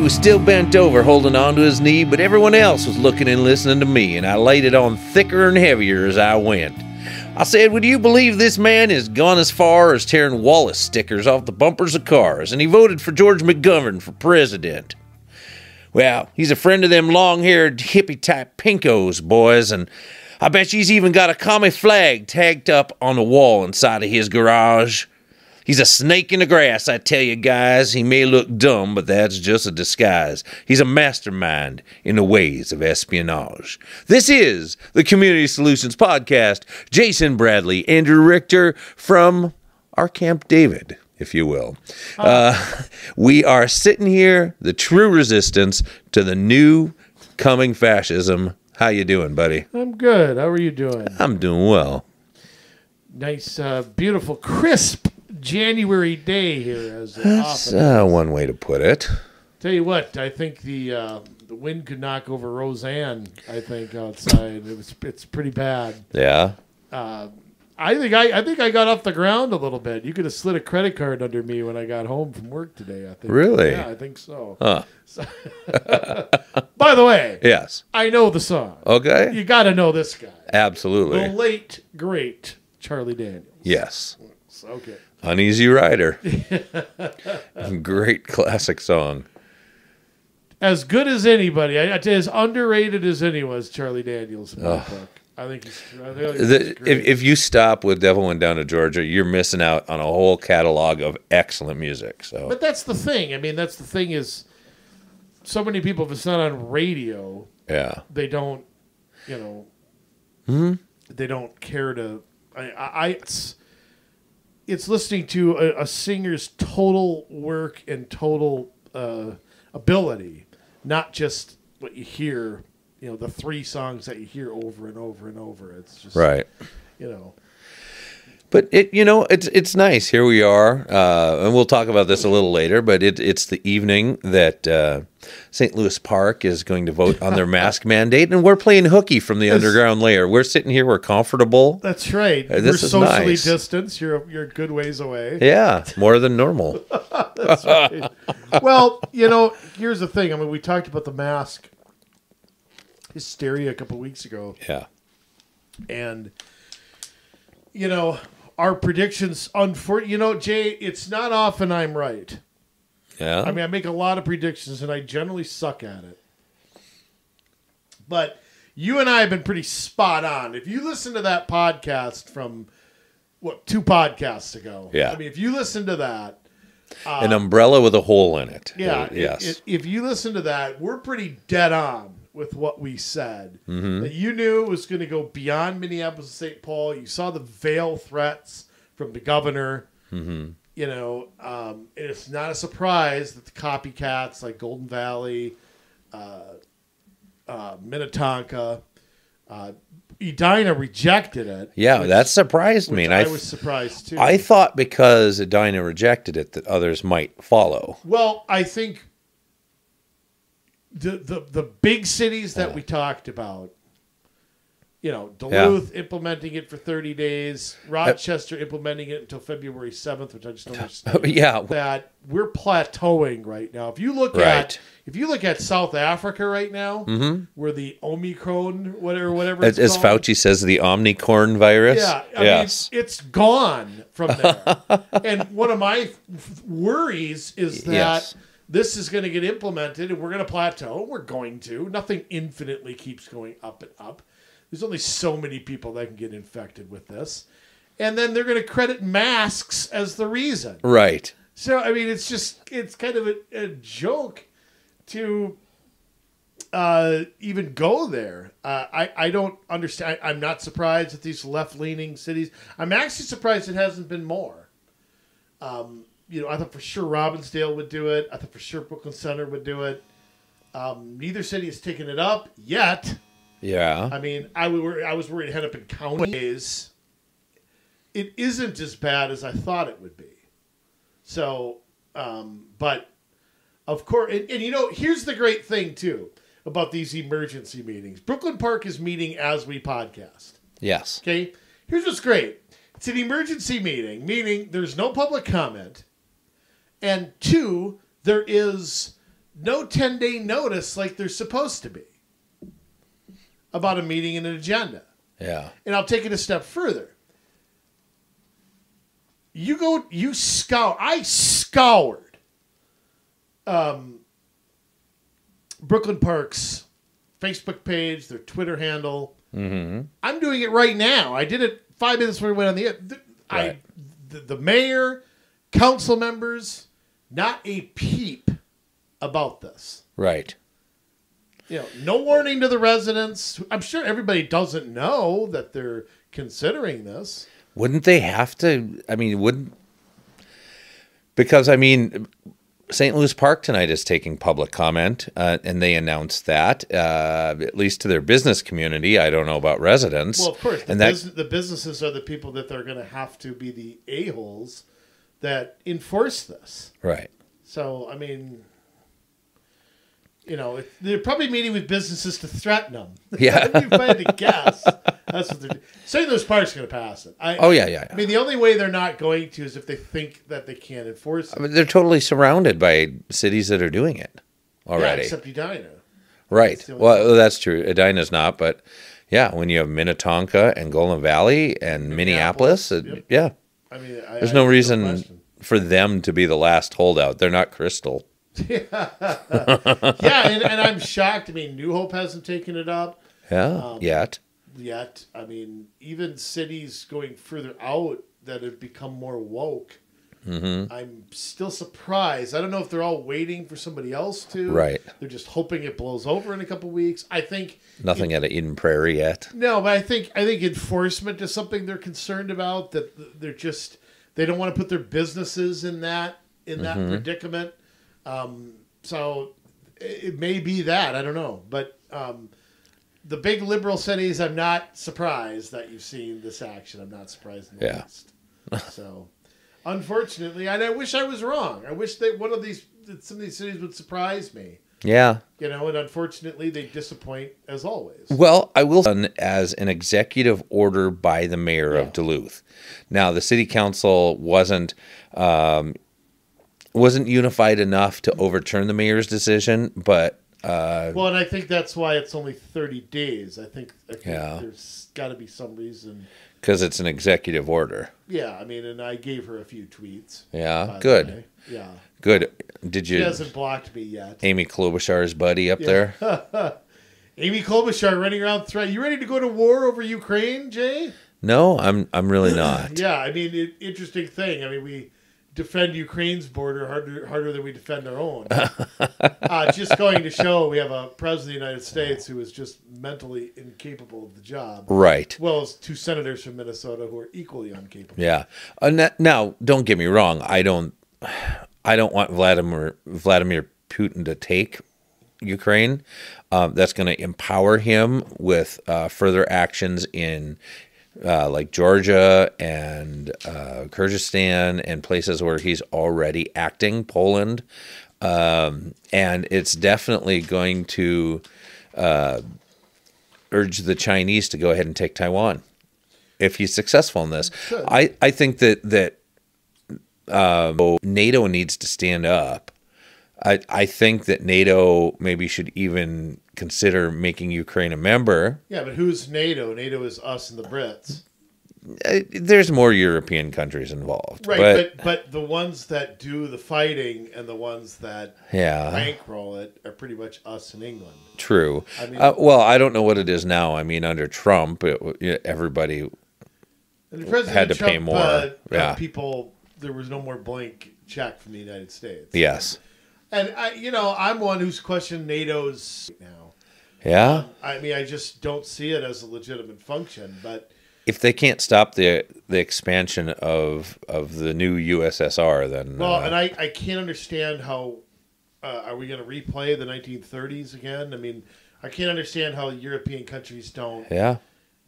was still bent over, holding on to his knee, but everyone else was looking and listening to me, and I laid it on thicker and heavier as I went. I said, would you believe this man has gone as far as tearing Wallace stickers off the bumpers of cars, and he voted for George McGovern for president? Well, he's a friend of them long-haired hippie-type pinkos, boys, and I bet he's even got a commie flag tagged up on the wall inside of his garage. He's a snake in the grass, I tell you guys. He may look dumb, but that's just a disguise. He's a mastermind in the ways of espionage. This is the Community Solutions Podcast. Jason Bradley, Andrew Richter from our Camp David, if you will. We are sitting here, the true resistance to the new coming fascism. How you doing, buddy? I'm good. How are you doing? I'm doing well. Nice, beautiful, crisp January day here. That's one way to put it. Tell you what, I think the wind could knock over Roseanne. I think outside it's pretty bad. Yeah. I think I got off the ground a little bit. You could have slid a credit card under me when I got home from work today. I think. Really? Yeah, I think so. Huh. By the way, yes, I know the song. Okay. You got to know this guy. Absolutely. The late great Charlie Daniels. Yes. Okay. Uneasy Rider. Great classic song. As good as anybody. As underrated as anyone is Charlie Daniels in my book. I think he's great. If you stop with Devil Went Down to Georgia, you're missing out on a whole catalog of excellent music. So, but that's the thing. I mean, that's the thing is so many people, if it's not on radio, yeah, they don't, they don't care to. It's listening to a singer's total work and total ability, not just what you hear, the three songs that you hear over and over and over. It's just, right. But it's nice. Here we are, and we'll talk about this a little later, but it's the evening that St. Louis Park is going to vote on their mask mandate, and we're playing hooky from the underground layer. We're sitting here, we're comfortable. That's right. This we're is socially nice. distanced. You're a good ways away. Yeah, more than normal. That's right. Well, here's the thing. I mean, we talked about the mask hysteria a couple weeks ago. Yeah. And, our predictions, Jay, it's not often I'm right. Yeah. I mean, I make a lot of predictions, and I generally suck at it. But you and I have been pretty spot on. If you listen to that podcast from, 2 podcasts ago. Yeah. I mean, if you listen to that. An umbrella with a hole in it. Yeah. Yes. If you listen to that, we're pretty dead on with what we said. Mm-hmm. That you knew it was going to go beyond Minneapolis and St. Paul. You saw the veil threats from the governor. Mm-hmm. It's not a surprise that the copycats like Golden Valley, Minnetonka, Edina rejected it. Yeah, that surprised me. And I was surprised too. I thought because Edina rejected it that others might follow. Well, I think the big cities that we talked about, Duluth implementing it for 30 days, Rochester implementing it until February 7th, which I just don't understand. Yeah. That we're plateauing right now. If you look at South Africa right now, where the Omicron, whatever as called, Fauci says, the Omnicorn virus. Yeah, I mean, it's gone from there. And one of my worries is that this is going to get implemented, and we're going to plateau. We're going to. Nothing infinitely keeps going up and up. There's only so many people that can get infected with this. And then they're going to credit masks as the reason. Right. So, I mean, it's kind of a joke to even go there. I don't understand. I'm not surprised at these left-leaning cities. I'm actually surprised it hasn't been more. I thought for sure Robbinsdale would do it. I thought for sure Brooklyn Center would do it. Neither city has taken it up yet. Yeah. I mean, I was worried Hennepin County it isn't as bad as I thought it would be. So, but of course, and here's the great thing too about these emergency meetings. Brooklyn Park is meeting as we podcast. Yes. Okay. Here's what's great. It's an emergency meeting, meaning there's no public comment. And 2, there is no 10-day notice like there's supposed to be about a meeting and an agenda. Yeah. And I'll take it a step further. I scoured Brooklyn Park's Facebook page, their Twitter handle. Mm-hmm. I'm doing it right now. I did it 5 minutes before we went on the air. Right. The mayor, council members, not a peep about this. Right. No warning to the residents. I'm sure everybody doesn't know that they're considering this. Wouldn't they have to? I mean, because St. Louis Park tonight is taking public comment, and they announced that, at least to their business community. I don't know about residents. Well, of course, the businesses are the people that they're going to have to be the a-holes that enforce this. Right. So, they're probably meeting with businesses to threaten them. Yeah. If I had to guess, that's what they're doing. St. Louis Park's going to pass it. Yeah. The only way they're not going to is if they think that they can't enforce it. They're totally surrounded by cities that are doing it already. Yeah, except Edina. Right. Well, that's true. Edina's not, but yeah, when you have Minnetonka and Golden Valley and Minneapolis, yeah. There's no reason for them to be the last holdout. They're not Crystal. Yeah, and I'm shocked. New Hope hasn't taken it up. Yeah, yet. Even cities going further out that have become more woke, I'm still surprised. I don't know if they're all waiting for somebody else to. Right. They're just hoping it blows over in a couple weeks. I think nothing out of Eden Prairie yet. No, but I think enforcement is something they're concerned about. That they don't want to put their businesses in that predicament. So it may be that, I don't know, but the big liberal cities, I'm not surprised that you've seen this action. I'm not surprised in the least. So, unfortunately, and I wish I was wrong. I wish that some of these cities would surprise me. Yeah. And unfortunately, they disappoint as always. Well, I will say as an executive order by the mayor of Duluth. Now, the city council wasn't unified enough to overturn the mayor's decision, but and I think that's why it's only 30 days. I think there's got to be some reason because it's an executive order. Yeah, and I gave her a few tweets. Yeah, good. Yeah, good. Did you? She hasn't blocked me yet. Amy Klobuchar's buddy up there. Amy Klobuchar running around threat. You ready to go to war over Ukraine, Jay? No, I'm really not. Yeah, interesting thing. We defend Ukraine's border harder than we defend our own. Just going to show we have a president of the United States who is just mentally incapable of the job. Right. Well as two senators from Minnesota who are equally incapable. Yeah. Now, don't get me wrong. I don't want Vladimir Putin to take Ukraine. That's going to empower him with further actions in like Georgia and Kyrgyzstan and places where he's already acting, Poland. And it's definitely going to urge the Chinese to go ahead and take Taiwan if he's successful in this. I think that NATO needs to stand up. I think that NATO maybe should even consider making Ukraine a member. Yeah, but who's NATO? NATO is us and the Brits. There's more European countries involved. Right, but the ones that do the fighting and the ones that bankroll it are pretty much us and England. True. Well, I don't know what it is now. Under Trump, everybody had to pay more. People, there was no more blank check from the United States. Yes. And I'm one who's questioned NATO's now. Yeah. I just don't see it as a legitimate function. But if they can't stop the expansion of the new USSR, then and I can't understand how are we going to replay the 1930s again? I can't understand how European countries don't. Yeah.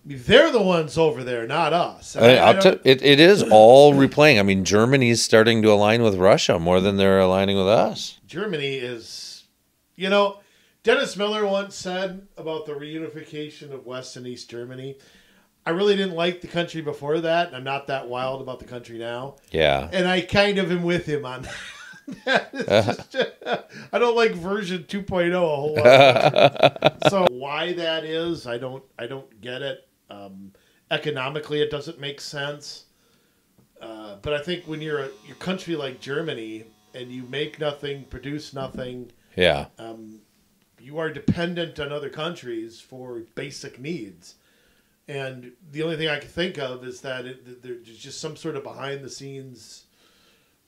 They're the ones over there, not us. It is all replaying. Germany's starting to align with Russia more than they're aligning with us. Germany is, Dennis Miller once said about the reunification of West and East Germany, I really didn't like the country before that, and I'm not that wild about the country now. Yeah. And I kind of am with him on that. I don't like version 2.0 a whole lot. So why that is, I don't get it. Economically, it doesn't make sense. But I think when you're a country like Germany and you make nothing, produce nothing, yeah, you are dependent on other countries for basic needs. And the only thing I can think of is that there's just some sort of behind the scenes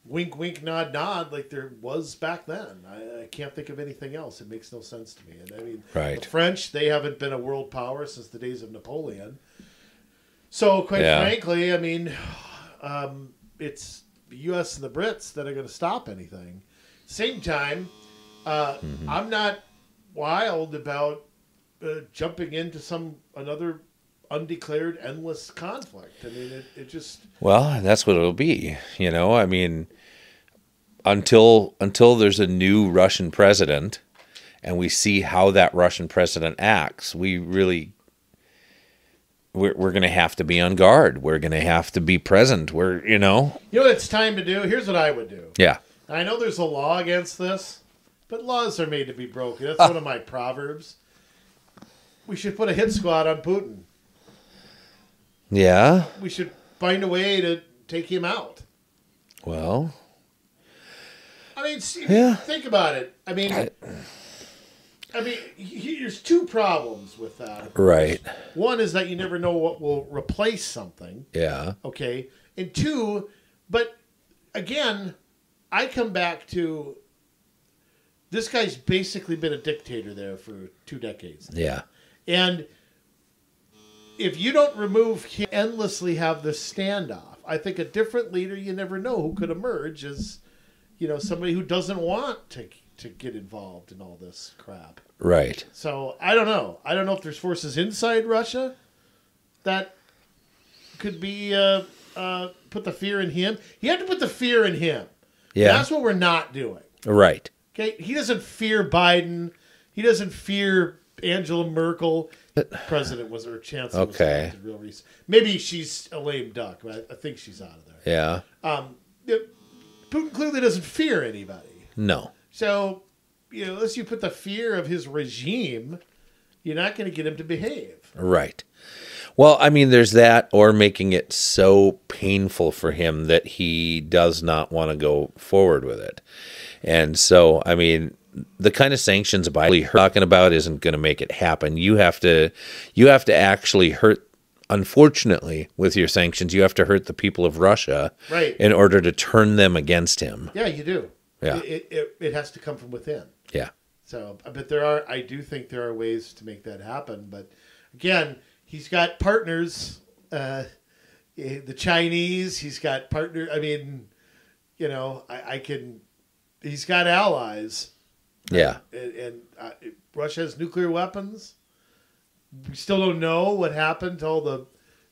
wink, wink, nod, nod, like there was back then. I can't think of anything else. It makes no sense to me. And I mean, right. The French, they haven't been a world power since the days of Napoleon. So, quite frankly, I mean, it's the U.S. and the Brits that are going to stop anything. Same time, I'm not wild about jumping into another undeclared endless conflict. I mean, it just... Well, that's what it'll be. You know, I mean, until there's a new Russian president and we see how that Russian president acts, we're going to have to be on guard. We're going to have to be present. You know what it's time to do? Here's what I would do. Yeah. I know there's a law against this, but laws are made to be broken. That's one of my proverbs. We should put a hit squad on Putin. Yeah. We should find a way to take him out. Well, I mean, think about it. I mean, there's two problems with that. Right. One is that you never know what will replace something. Yeah. Okay. And two, but again, I come back to this guy's basically been a dictator there for 2 decades. Yeah. And if you don't remove him, endlessly have this standoff, I think a different leader, you never know who could emerge as, somebody who doesn't want to get involved in all this crap. Right. So I don't know. I don't know if there's forces inside Russia that could be put the fear in him. You have to put the fear in him. Yeah. That's what we're not doing. Right. Okay. He doesn't fear Biden. He doesn't fear Angela Merkel. President was her chancellor. Okay. Was real reason. Maybe she's a lame duck, but I think she's out of there. Yeah. Putin clearly doesn't fear anybody. No. So, unless you put the fear of his regime, you're not going to get him to behave. Right. Well, I mean, there's that, or making it so painful for him that he does not want to go forward with it. And so, I mean, the kind of sanctions Biden talking about isn't going to make it happen. You have to actually hurt. Unfortunately, with your sanctions, you have to hurt the people of Russia, right, in order to turn them against him. Yeah, you do. Yeah, it has to come from within. Yeah. So, but I do think there are ways to make that happen. But again, he's got partners, the Chinese. He's got partner. I mean, he's got allies. Yeah. And Russia has nuclear weapons. We still don't know what happened to all the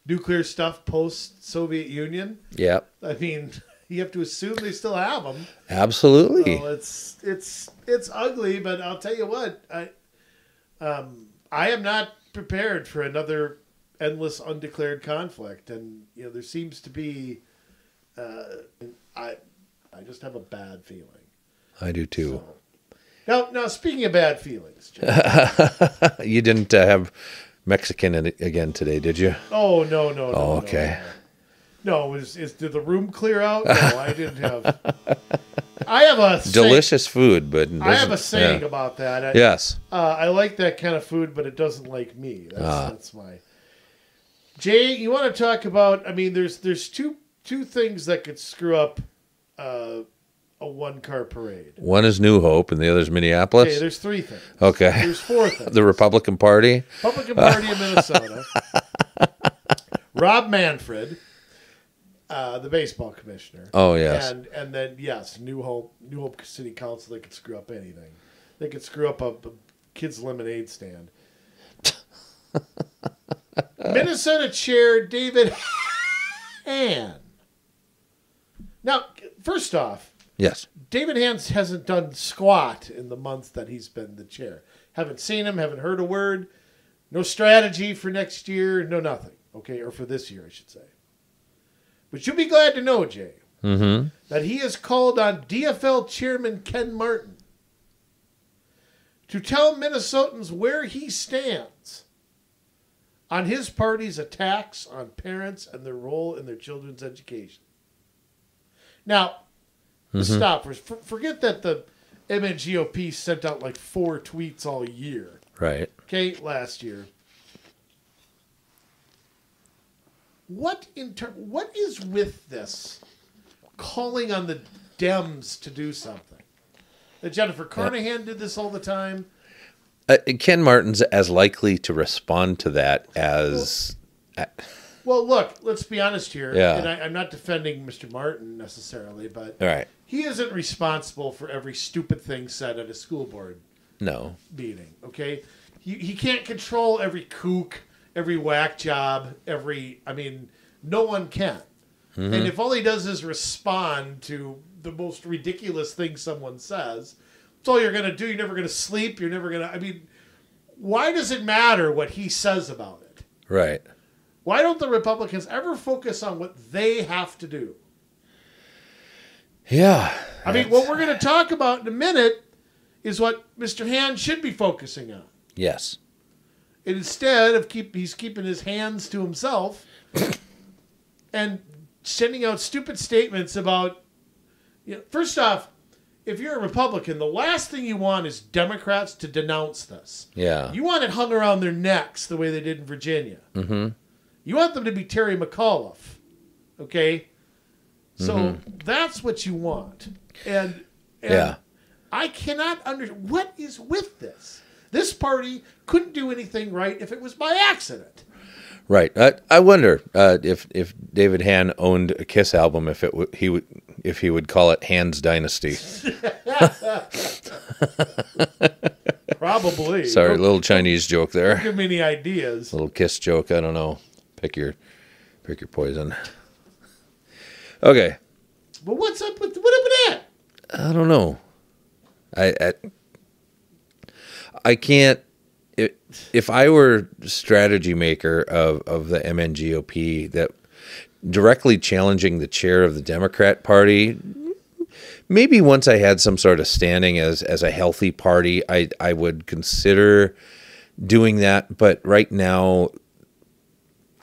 nuclear stuff post-Soviet Union. Yeah. I mean, you have to assume they still have them. Absolutely. So it's ugly, but I'll tell you what, I am not prepared for another endless undeclared conflict, and there seems to be. I just have a bad feeling. I do too. So, now, speaking of bad feelings, Jay, you didn't have Mexican again today, did you? Oh, no. Oh, okay. No, did the room clear out? No, I didn't have. I have a delicious food, but I have a saying about that. Yes. I like that kind of food, but it doesn't like me. That's my. Jay, you want to talk about? I mean, there's two things that could screw up a one-car parade. One is New Hope, and the other is Minneapolis. Okay, there's 3 things. Okay. There's 4 things. The Republican Party. Republican Party of Minnesota. Rob Manfred, the baseball commissioner. Oh, yes. And then, yes, New Hope City Council, they could screw up anything. They could screw up a kid's lemonade stand. Minnesota Chair David Hann. Now, first off, yes, David Hann hasn't done squat in the months that he's been the chair. Haven't seen him, haven't heard a word. No strategy for next year, no nothing. Okay, or for this year, I should say. But you'll be glad to know, Jay, that he has called on DFL Chairman Ken Martin to tell Minnesotans where he stands on his party's attacks on parents and their role in their children's education. Now, stop. Forget that the MNGOP sent out like 4 tweets all year. Right. Okay, last year. What is with this calling on the Dems to do something? That Jennifer Carnahan did this all the time. Ken Martin's as likely to respond to that as... Well, look, let's be honest here. Yeah. And I'm not defending Mr. Martin necessarily, but Right. he isn't responsible for every stupid thing said at a school board No. meeting, okay? He can't control every kook, every whack job, no one can. And if all he does is respond to the most ridiculous thing someone says, that's all you're going to do. You're never going to sleep. You're never going to... why does it matter what he says about it? Right. Why don't the Republicans ever focus on what they have to do? Yeah. What we're going to talk about in a minute is what Mr. Hand should be focusing on. Yes. And instead of he's keeping his hands to himself and sending out stupid statements about... first off, if you're a Republican, the last thing you want is Democrats to denounce this. Yeah. You want it hung around their necks the way they did in Virginia. Mm-hmm. You want them to be Terry McAuliffe. Okay? So that's what you want. And yeah. I cannot understand. What is with this? This party couldn't do anything right if it was by accident. Right. I wonder if David Hand owned a Kiss album, if he would call it Hand's Dynasty. Probably. Sorry, a little Chinese joke there. Don't give me any ideas. Little Kiss joke. I don't know. Pick your poison. Okay. But what's up with that? I don't know. I can't. If I were strategy maker of the MNGOP, that directly challenging the chair of the Democrat Party, maybe once I had some sort of standing as a healthy party, I would consider doing that. But right now,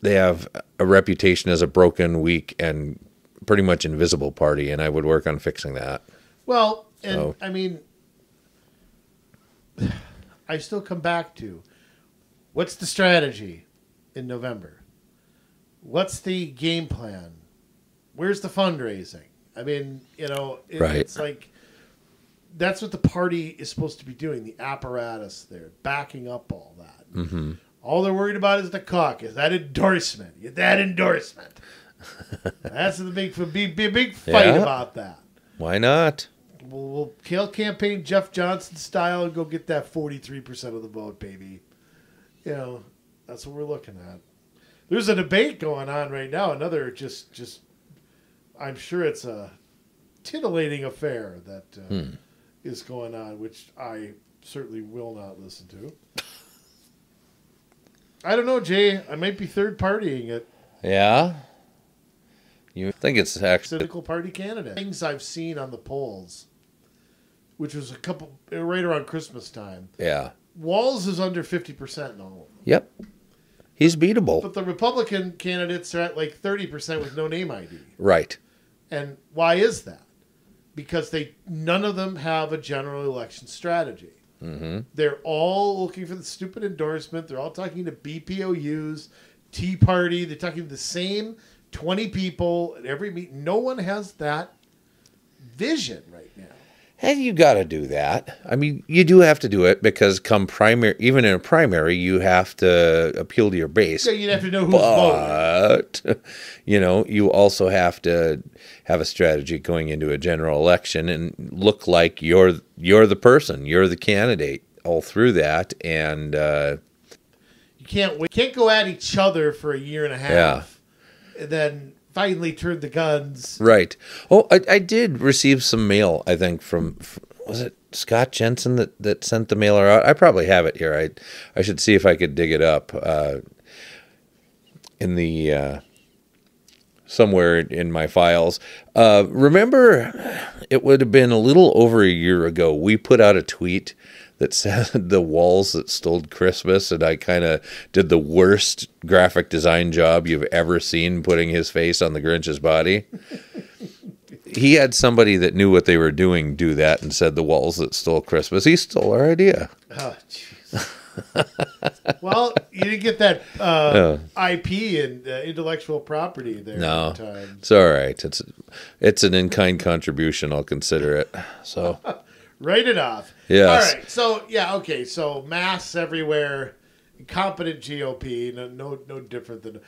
they have a reputation as a broken, weak, and pretty much invisible party, and I would work on fixing that. Well, I still come back to, what's the strategy in November? What's the game plan? Where's the fundraising? Right. It's like, that's what the party is supposed to be doing, the apparatus there, backing up all that. Mm-hmm. All they're worried about is the caucus, that endorsement. Get that endorsement. That's the big fight about that. Why not? We'll kill campaign Jeff Johnson style and go get that 43% of the vote, baby. That's what we're looking at. There's a debate going on right now. Another just I'm sure it's a titillating affair that is going on, which I certainly will not listen to. I don't know, Jay. I might be third partying it. Yeah? You think it's actually... Cynical party candidate. Things I've seen on the polls, which was right around Christmas time. Yeah. Walz is under 50% in all of them. Yep. He's beatable. But the Republican candidates are at like 30% with no name ID. Right. And why is that? Because none of them have a general election strategy. Mm-hmm. They're all looking for the stupid endorsement. They're all talking to BPOUs, Tea Party. They're talking to the same 20 people at every meeting. No one has that vision right now. And you got to do that. You do have to do it because even in a primary, you have to appeal to your base. Yeah, you'd have to know who's voting. But, you also have to have a strategy going into a general election and look like you're the person, you're the candidate all through that. And you can't go at each other for a year and a half. Yeah. And then finally turned the guns. Right. Oh, I did receive some mail, I think, from was it Scott Jensen that sent the mailer out? I probably have it here. I should see if I could dig it up. In the somewhere in my files. Remember, it would have been a little over a year ago, we put out a tweet that said the walls that stole Christmas, and I kind of did the worst graphic design job you've ever seen putting his face on the Grinch's body. He had somebody that knew what they were doing do that and said the walls that stole Christmas. He stole our idea. Oh, jeez. Well, you didn't get that IP and intellectual property there. No, at the time. It's all right. It's an in-kind contribution. I'll consider it. So write it off. Yes. All right. So okay. So masks everywhere. Incompetent GOP. No different than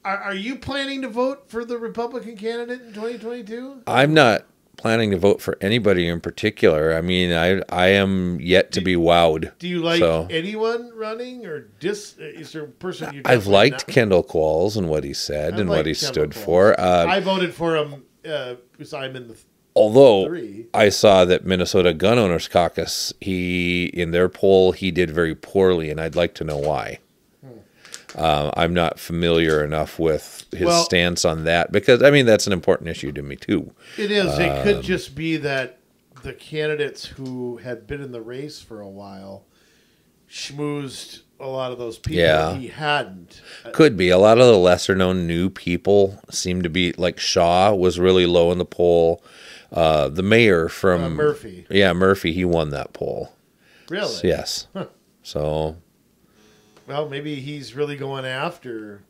Are you planning to vote for the Republican candidate in 2022? I'm not planning to vote for anybody in particular. I mean, I am yet to be wowed. Do you like anyone running, or is there a person you? I've liked Kendall Qualls and what he said and what he stood for. I voted for him because I'm in the. Although I saw that Minnesota Gun Owners Caucus, in their poll he did very poorly, and I'd like to know why. I'm not familiar enough with his stance on that because, I mean, that's an important issue to me, too. It is. It could just be that the candidates who had been in the race for a while schmoozed a lot of those people. Yeah. He hadn't. Could be. A lot of the lesser-known new people seem to be, like Shaw was really low in the poll. The mayor from... Murphy. Yeah, Murphy, he won that poll. Really? Yes. Huh. So... Well, maybe he's really going after,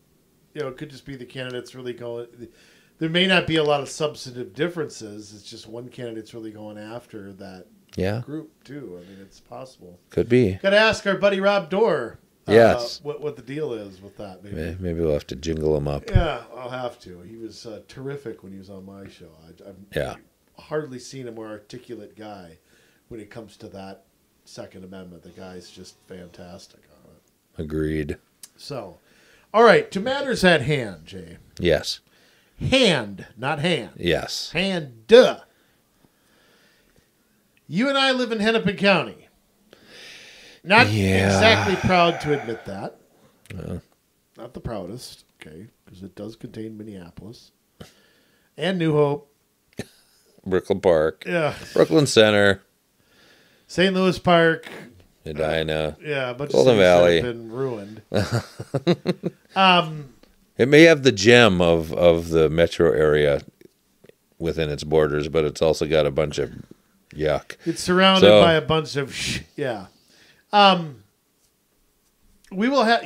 it could just be the candidates really going. There may not be a lot of substantive differences. It's just one candidate's really going after that group, too. I mean, it's possible. Could be. Got to ask our buddy Rob Dorr yes. what the deal is with that. Maybe we'll have to jingle him up. Yeah, I'll have to. He was terrific when he was on my show. I've hardly seen a more articulate guy when it comes to that Second Amendment. The guy's just fantastic on it. Agreed. So, all right, to matters at hand, Jay. Yes. Hand, not hand. Yes. Hand. You and I live in Hennepin County. Not exactly proud to admit that. Not the proudest, okay, because it does contain Minneapolis and New Hope. Brooklyn Park. Yeah. Brooklyn Center. St. Louis Park. Edina. Yeah, a bunch Golden of cities Valley. have been ruined. It may have the gem of the metro area within its borders, but it's also got a bunch of yuck. It's surrounded by a bunch of we will have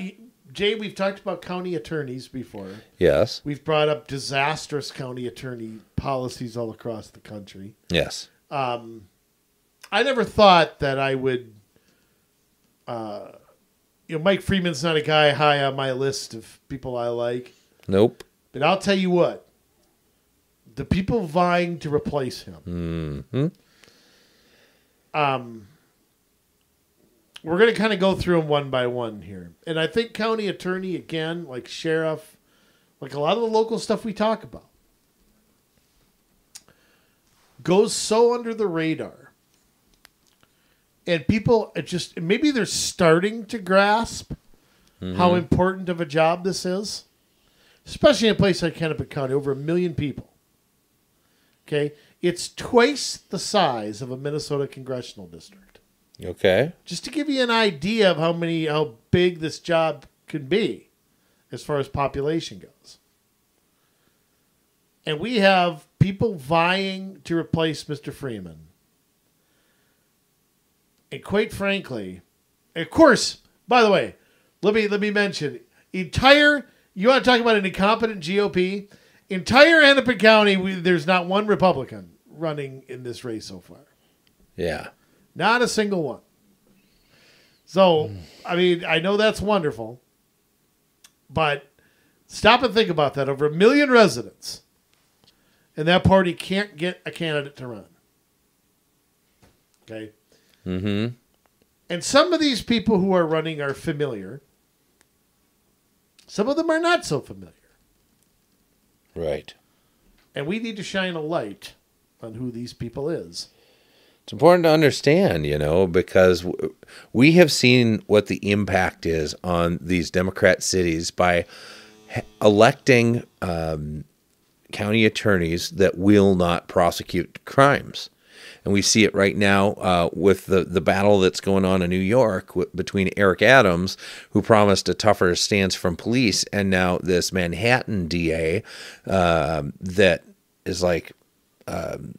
Jay. We've talked about county attorneys before. Yes. We've brought up disastrous county attorney policies all across the country. Yes. I never thought that I would. Mike Freeman's not a guy high on my list of people I like. Nope. But I'll tell you what. The people vying to replace him. Mm-hmm. We're going to kind of go through them one by one here. And I think county attorney, again, like sheriff, like a lot of the local stuff we talk about, goes so under the radar. And people maybe they're starting to grasp how important of a job this is, especially in a place like Hennepin County, over 1 million people. Okay? It's twice the size of a Minnesota congressional district. Okay. Just to give you an idea of how big this job can be as far as population goes. And we have people vying to replace Mr. Freeman. And quite frankly, of course, by the way, let me mention, you want to talk about an incompetent GOP? Entire Hennepin County, there's not one Republican running in this race so far. Yeah. Not a single one. So, I mean, I know that's wonderful, but stop and think about that. Over 1 million residents, and that party can't get a candidate to run. Okay? Mm-hmm. And some of these people who are running are familiar. Some of them are not so familiar. Right. And we need to shine a light on who these people is. It's important to understand, because we have seen what the impact is on these Democrat cities by electing county attorneys that will not prosecute crimes. And we see it right now with the battle that's going on in New York between Eric Adams, who promised a tougher stance from police, and now this Manhattan DA that is like, I'm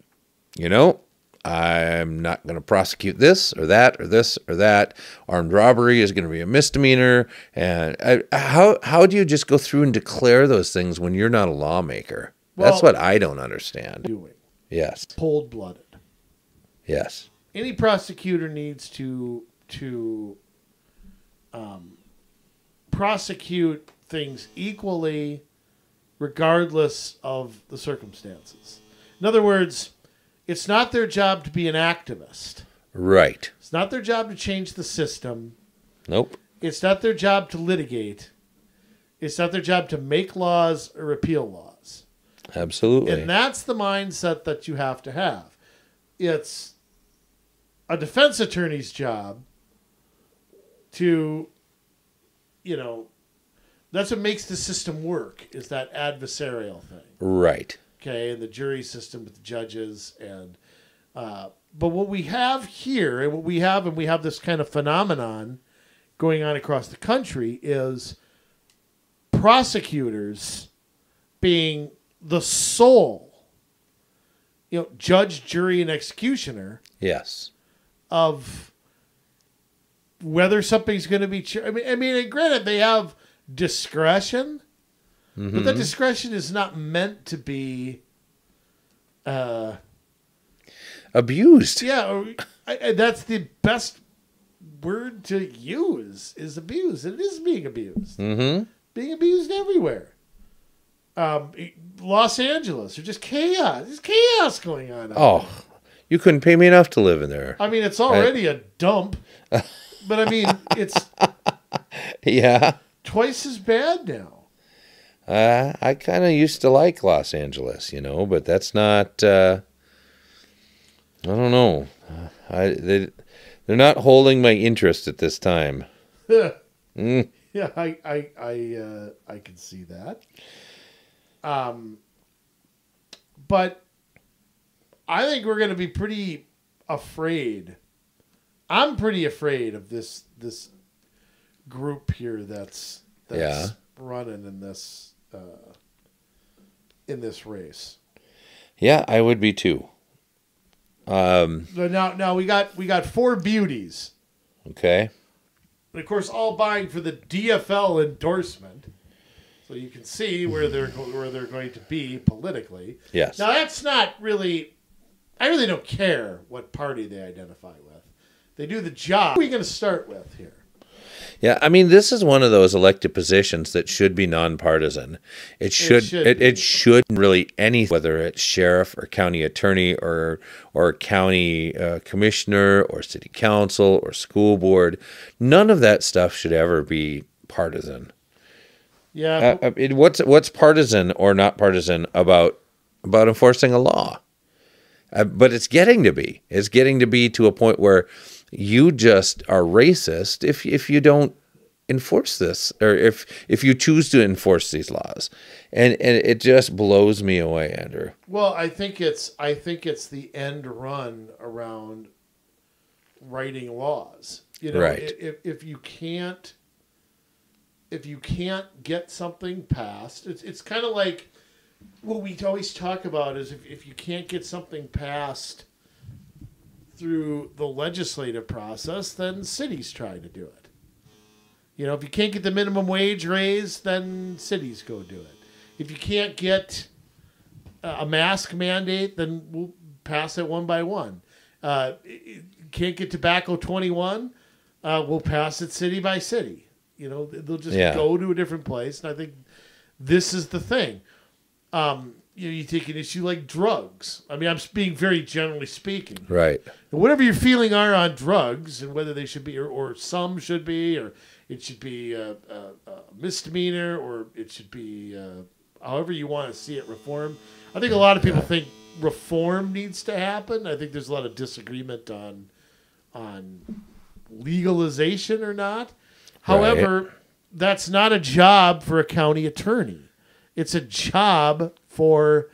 not going to prosecute this or that or this or that. Armed robbery is going to be a misdemeanor. And how do you just go through and declare those things when you're not a lawmaker? Well, that's what I don't understand. Yes. Cold-blooded. Yes. Any prosecutor needs to prosecute things equally, regardless of the circumstances. In other words, it's not their job to be an activist. Right. It's not their job to change the system. Nope. It's not their job to litigate. It's not their job to make laws or repeal laws. Absolutely. And that's the mindset that you have to have. It's a defense attorney's job to, that's what makes the system work, is that adversarial thing. Right. Okay, and the jury system with the judges. But what we have here, and we have this kind of phenomenon going on across the country, is prosecutors being the sole, judge, jury, and executioner. Yes. Of whether something's going to be. I mean, and granted, they have discretion, but that discretion is not meant to be abused. Yeah, that's the best word to use, is abuse. It is being abused. Mm-hmm. Being abused everywhere. Los Angeles, there's just chaos. There's chaos going on. Oh, you couldn't pay me enough to live in there. I mean, it's already a dump, but I mean, it's twice as bad now. I kind of used to like Los Angeles, but that's not. I don't know. They're not holding my interest at this time. Yeah, I can see that. But I think we're going to be pretty afraid. I'm pretty afraid of this group here that's running in this race. Yeah, I would be too. Now we got four beauties. Okay. And of course, all vying for the DFL endorsement. So you can see where they're going to be politically. Yes. Now that's not really. I really don't care what party they identify with. They do the job. What are we going to start with here? Yeah, I mean, this is one of those elected positions that should be nonpartisan. It should really whether it's sheriff or county attorney or county commissioner or city council or school board. None of that stuff should ever be partisan. Yeah. What's partisan or not partisan about enforcing a law? But it's getting to be. It's getting to be to a point where you just are racist if you don't enforce this, or if you choose to enforce these laws, and it just blows me away, Andrew. Well, I think it's the end run around writing laws. Right. If you can't get something passed, it's kind of like what we always talk about is if you can't get something passed through the legislative process, then cities try to do it. If you can't get the minimum wage raised, then cities go do it. If you can't get a mask mandate, then we'll pass it one by one. Can't get tobacco 21, we'll pass it city by city. They'll just go to a different place, and I think this is the thing. You take an issue like drugs. I mean, I'm being very generally speaking. Right. And whatever your feeling are on drugs, and whether they should be, or some should be, or it should be a misdemeanor, or it should be however you want to see it reformed. I think a lot of people think reform needs to happen. I think there's a lot of disagreement on legalization or not. However, that's not a job for a county attorney. It's a job for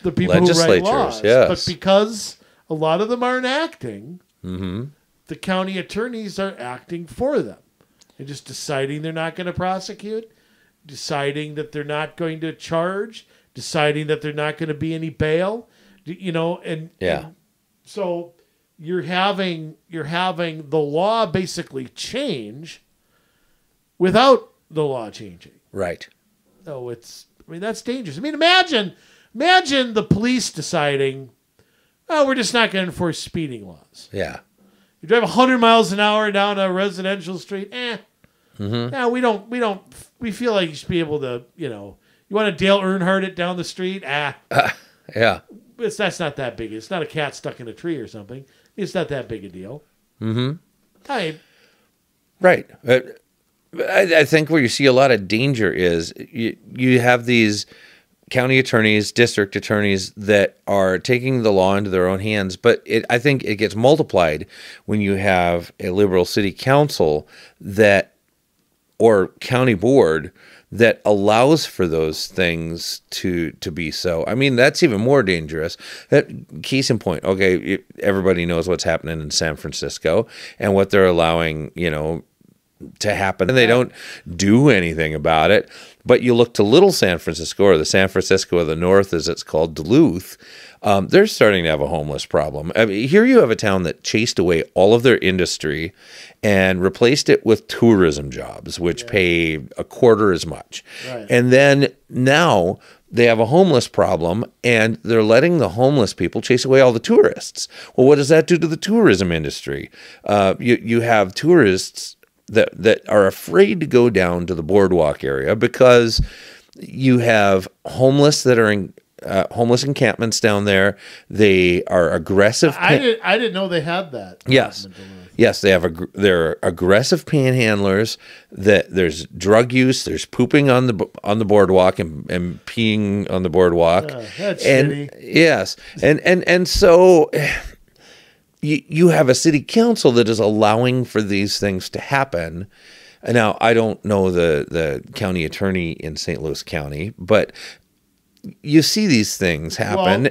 the people who write laws. Yes. But because a lot of them aren't acting, Mm-hmm. the county attorneys are acting for them. They're just deciding they're not going to prosecute, deciding that they're not going to charge, deciding that they're not going to be any bail, and so you're having the law basically change without the law changing. Right. Oh, that's dangerous. I mean, imagine the police deciding, oh, we're just not going to enforce speeding laws. Yeah. You drive 100 miles an hour down a residential street, Mm-hmm. yeah, we feel like you should be able to, you want to Dale Earnhardt it down the street? Yeah. That's not that big. It's not a cat stuck in a tree or something. It's not that big a deal. Mm-hmm. Right. I think where you see a lot of danger is you have these county attorneys, district attorneys that are taking the law into their own hands, but I think it gets multiplied when you have a liberal city council or county board that allows for those things to be so. I mean, that's even more dangerous. Case in point, okay, everybody knows what's happening in San Francisco and what they're allowing, to happen, and they don't do anything about it. But you look to Little San Francisco, or the San Francisco of the North, as it's called, Duluth. They're starting to have a homeless problem. I mean, here you have a town that chased away all of their industry and replaced it with tourism jobs, which pay a quarter as much. Right. And then now they have a homeless problem, and they're letting the homeless people chase away all the tourists. Well, what does that do to the tourism industry? You have tourists that are afraid to go down to the boardwalk area because you have homeless that are in homeless encampments down there. They are aggressive. I didn't know they had that. Yes, they're aggressive panhandlers. That there's drug use. There's pooping on the boardwalk and peeing on the boardwalk. That's and shitty. Yes, and so. You have a city council that is allowing for these things to happen. And now, I don't know the county attorney in St. Louis County, but you see these things happen.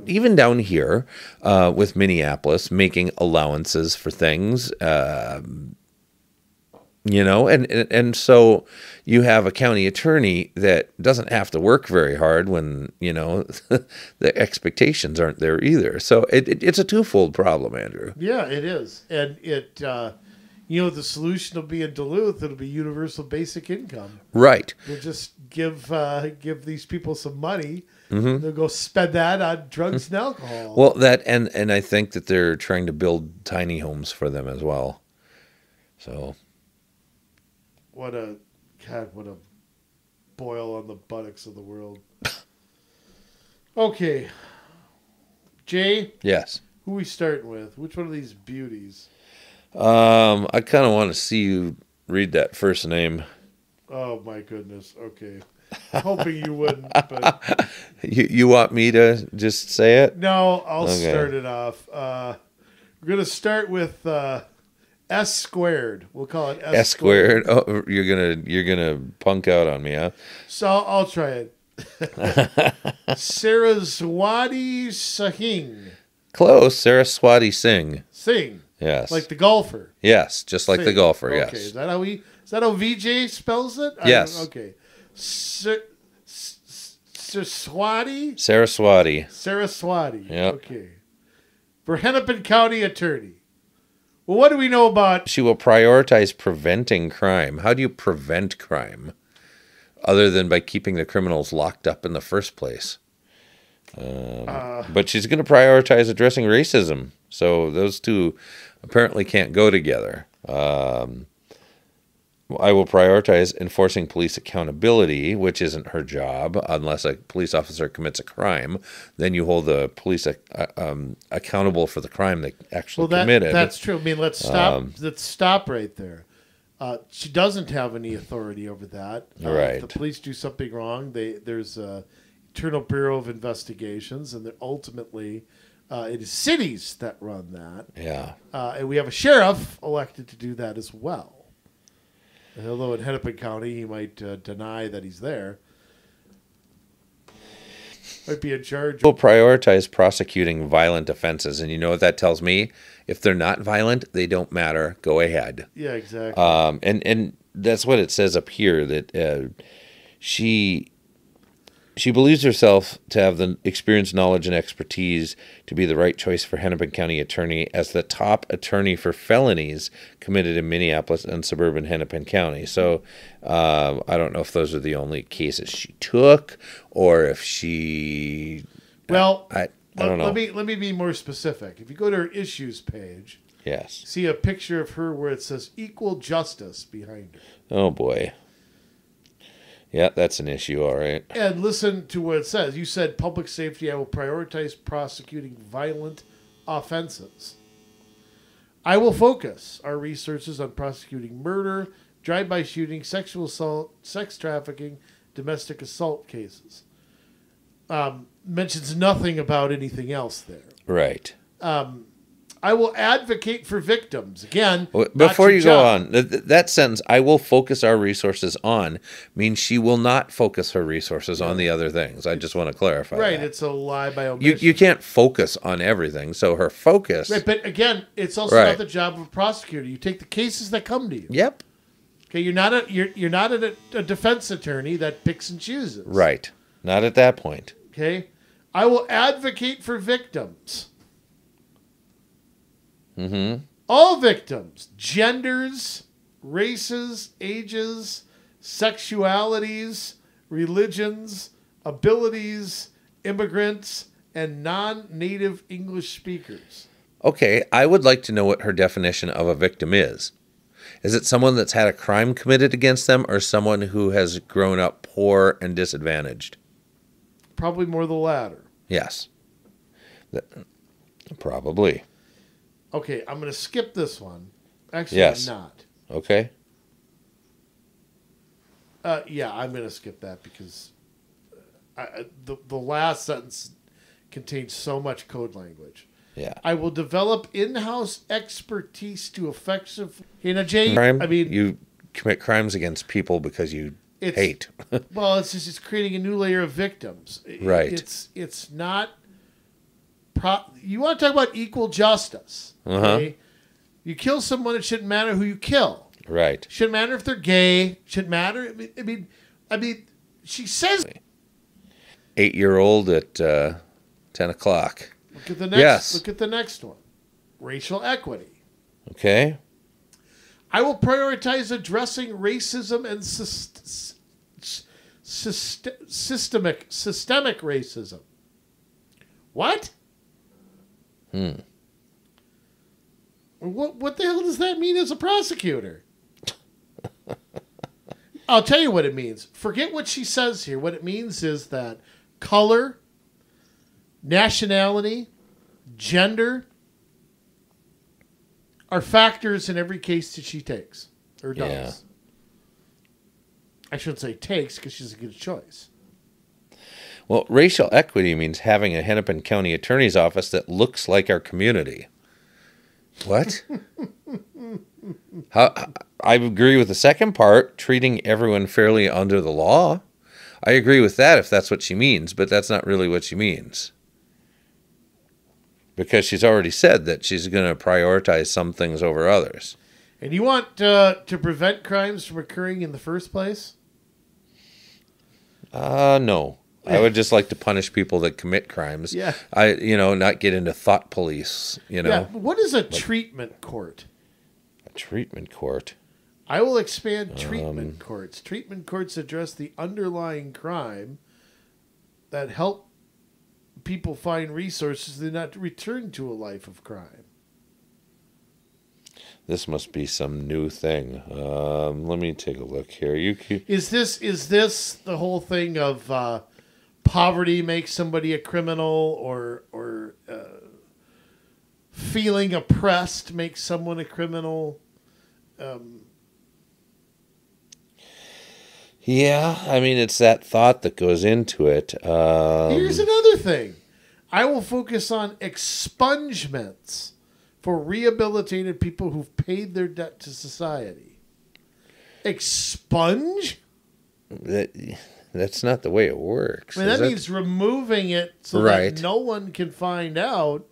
Even down here with Minneapolis, making allowances for things, and so you have a county attorney that doesn't have to work very hard when, the expectations aren't there either. So it's a twofold problem, Andrew. Yeah, it is. And the solution will be in Duluth. It'll be universal basic income. Right. We'll just give these people some money. Mm-hmm. They'll go spend that on drugs and alcohol. Well, and I think that they're trying to build tiny homes for them as well. So... What a boil on the buttocks of the world. Okay. Jay? Yes. Who are we starting with? Which one of these beauties? I kind of want to see you read that first name. Oh, my goodness. Okay. Hoping you wouldn't. But... You want me to just say it? No, I'll start it off. We're going to start with... S squared. We'll call it S squared. Oh, you're gonna punk out on me, huh? So I'll try it. Saraswati Singh. Close. Saraswati Singh. Singh. Yes. Like the golfer. Yes, just like the golfer. Okay. Yes. Is that how VJ spells it? Yes. Okay. Saraswati. Saraswati. Yep. Okay. For Hennepin County Attorney. Well, what do we know about... She will prioritize preventing crime. How do you prevent crime? Other than by keeping the criminals locked up in the first place. But she's going to prioritize addressing racism. So those two apparently can't go together. I will prioritize enforcing police accountability, which isn't her job, unless a police officer commits a crime. Then you hold the police accountable for the crime they actually committed. That's true. I mean, let's stop right there. She doesn't have any authority over that. Right. If the police do something wrong, there's a Internal Bureau of Investigations, and ultimately it is cities that run that. Yeah. And we have a sheriff elected to do that as well. Although in Hennepin County, he might deny that he's there. Might be in charge. Will prioritize prosecuting violent offenses, and you know what that tells me? If they're not violent, they don't matter. Go ahead. Yeah, exactly. And that's what it says up here, that she believes herself to have the experience, knowledge, and expertise to be the right choice for Hennepin County attorney as the top attorney for felonies committed in Minneapolis and suburban Hennepin County. So I don't know if those are the only cases she took, or if she... Well, I don't know. Let me be more specific. If you go to her issues page, Yes. see a picture of her where it says equal justice behind her. Oh, boy. Yeah, that's an issue, all right. And listen to what it says. You said public safety, I will prioritize prosecuting violent offenses. I will focus our resources on prosecuting murder, drive-by shooting, sexual assault, sex trafficking, domestic assault cases. Mentions nothing about anything else there. Right. I will advocate for victims. Again, before you go on, that sentence, I will focus our resources on, means she will not focus her resources on the other things. I just want to clarify Right, that. it's a lie by omission. You can't focus on everything, so her focus... Right, but again, it's also Right. not the job of a prosecutor. You take the cases that come to you. Yep. Okay, you're not a defense attorney that picks and chooses. Right. Not at that point. Okay, I will advocate for victims. Mm-hmm. All victims, genders, races, ages, sexualities, religions, abilities, immigrants, and non-native English speakers. Okay, I would like to know what her definition of a victim is. Is it someone that's had a crime committed against them, or someone who has grown up poor and disadvantaged? Probably more the latter. Yes. Probably. Okay, I'm going to skip this one. Actually, Yes. I'm not. Okay. Yeah, I'm going to skip that because the last sentence contains so much code language. Yeah. I will develop in-house expertise to effectively... You know, Jay, Crime? I mean... You commit crimes against people because you hate. Well, it's creating a new layer of victims. Right. It's not... you want to talk about equal justice. Okay? You kill someone, it shouldn't matter who you kill. Right. Shouldn't matter if they're gay. Shouldn't matter. I mean, she says... 8-year-old at 10 o'clock. Look at the next. Yes. Look at the next one. Racial equity. Okay. I will prioritize addressing racism and systemic racism. What? What the hell does that mean as a prosecutor? I'll tell you what it means. Forget what she says here. What it means is that color, nationality, gender are factors in every case that she takes or does. Yeah. I shouldn't say takes because she's a good choice. Well, racial equity means having a Hennepin County Attorney's Office that looks like our community. What? I agree with the second part, treating everyone fairly under the law. I agree with that if that's what she means, but that's not really what she means. Because she's already said that she's going to prioritize some things over others. And you want to prevent crimes from occurring in the first place? No. I would just like to punish people that commit crimes. Yeah. Not get into thought police, Yeah. What is a treatment court? A treatment court. I will expand treatment courts. Treatment courts address the underlying crime that help people find resources to not return to a life of crime. This must be some new thing. Let me take a look here. Is this the whole thing of poverty makes somebody a criminal, or feeling oppressed makes someone a criminal? Yeah, I mean, it's that thought that goes into it. Here's another thing. I will focus on expungements for rehabilitated people who've paid their debt to society. Expunge? That's not the way it works. I mean, that means removing it so that no one can find out.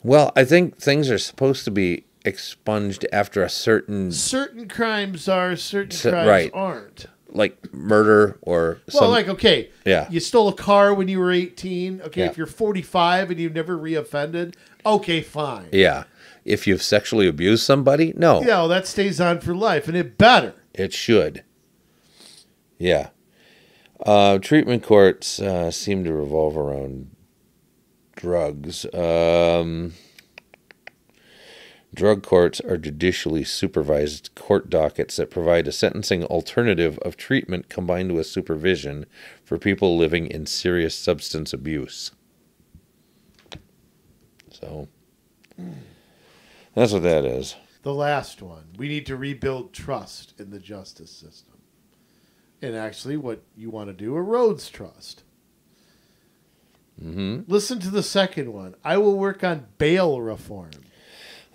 Well, I think things are supposed to be expunged after a certain crimes are, certain crimes aren't. Like murder or okay, you stole a car when you were 18. Okay, if you're 45 and you've never reoffended, okay, fine. Yeah. If you've sexually abused somebody, no. Yeah, that stays on for life, and it better. It should. Yeah. Treatment courts seem to revolve around drugs. Drug courts are judicially supervised court dockets that provide a sentencing alternative of treatment combined with supervision for people living in serious substance abuse. So, that's what that is. The last one. We need to rebuild trust in the justice system. And actually, what you want to do, erodes trust. Mm-hmm. Listen to the second one. I will work on bail reform.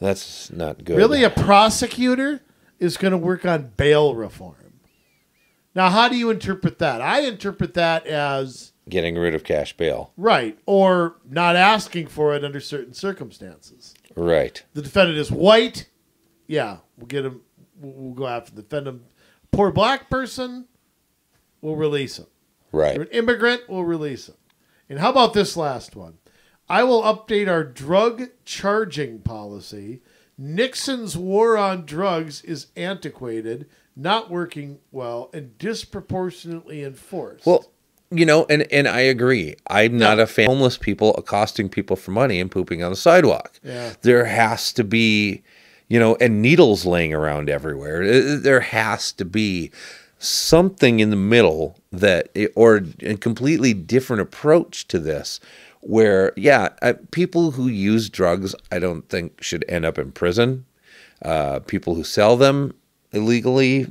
That's not good. Really, a prosecutor is going to work on bail reform. Now, how do you interpret that? I interpret that as getting rid of cash bail. Right. Or not asking for it under certain circumstances. Right. The defendant is white. Yeah, we'll get him. We'll go after the defendant. Poor black person, we'll release him. Right. They're an immigrant, we'll release him. And how about this last one? I will update our drug charging policy. Nixon's war on drugs is antiquated, not working well, and disproportionately enforced. Well, and I agree. I'm not a fan of homeless people accosting people for money and pooping on the sidewalk. Yeah. There has to be, and needles laying around everywhere. There has to be something in the middle or a completely different approach to this where, people who use drugs, I don't think should end up in prison. People who sell them illegally,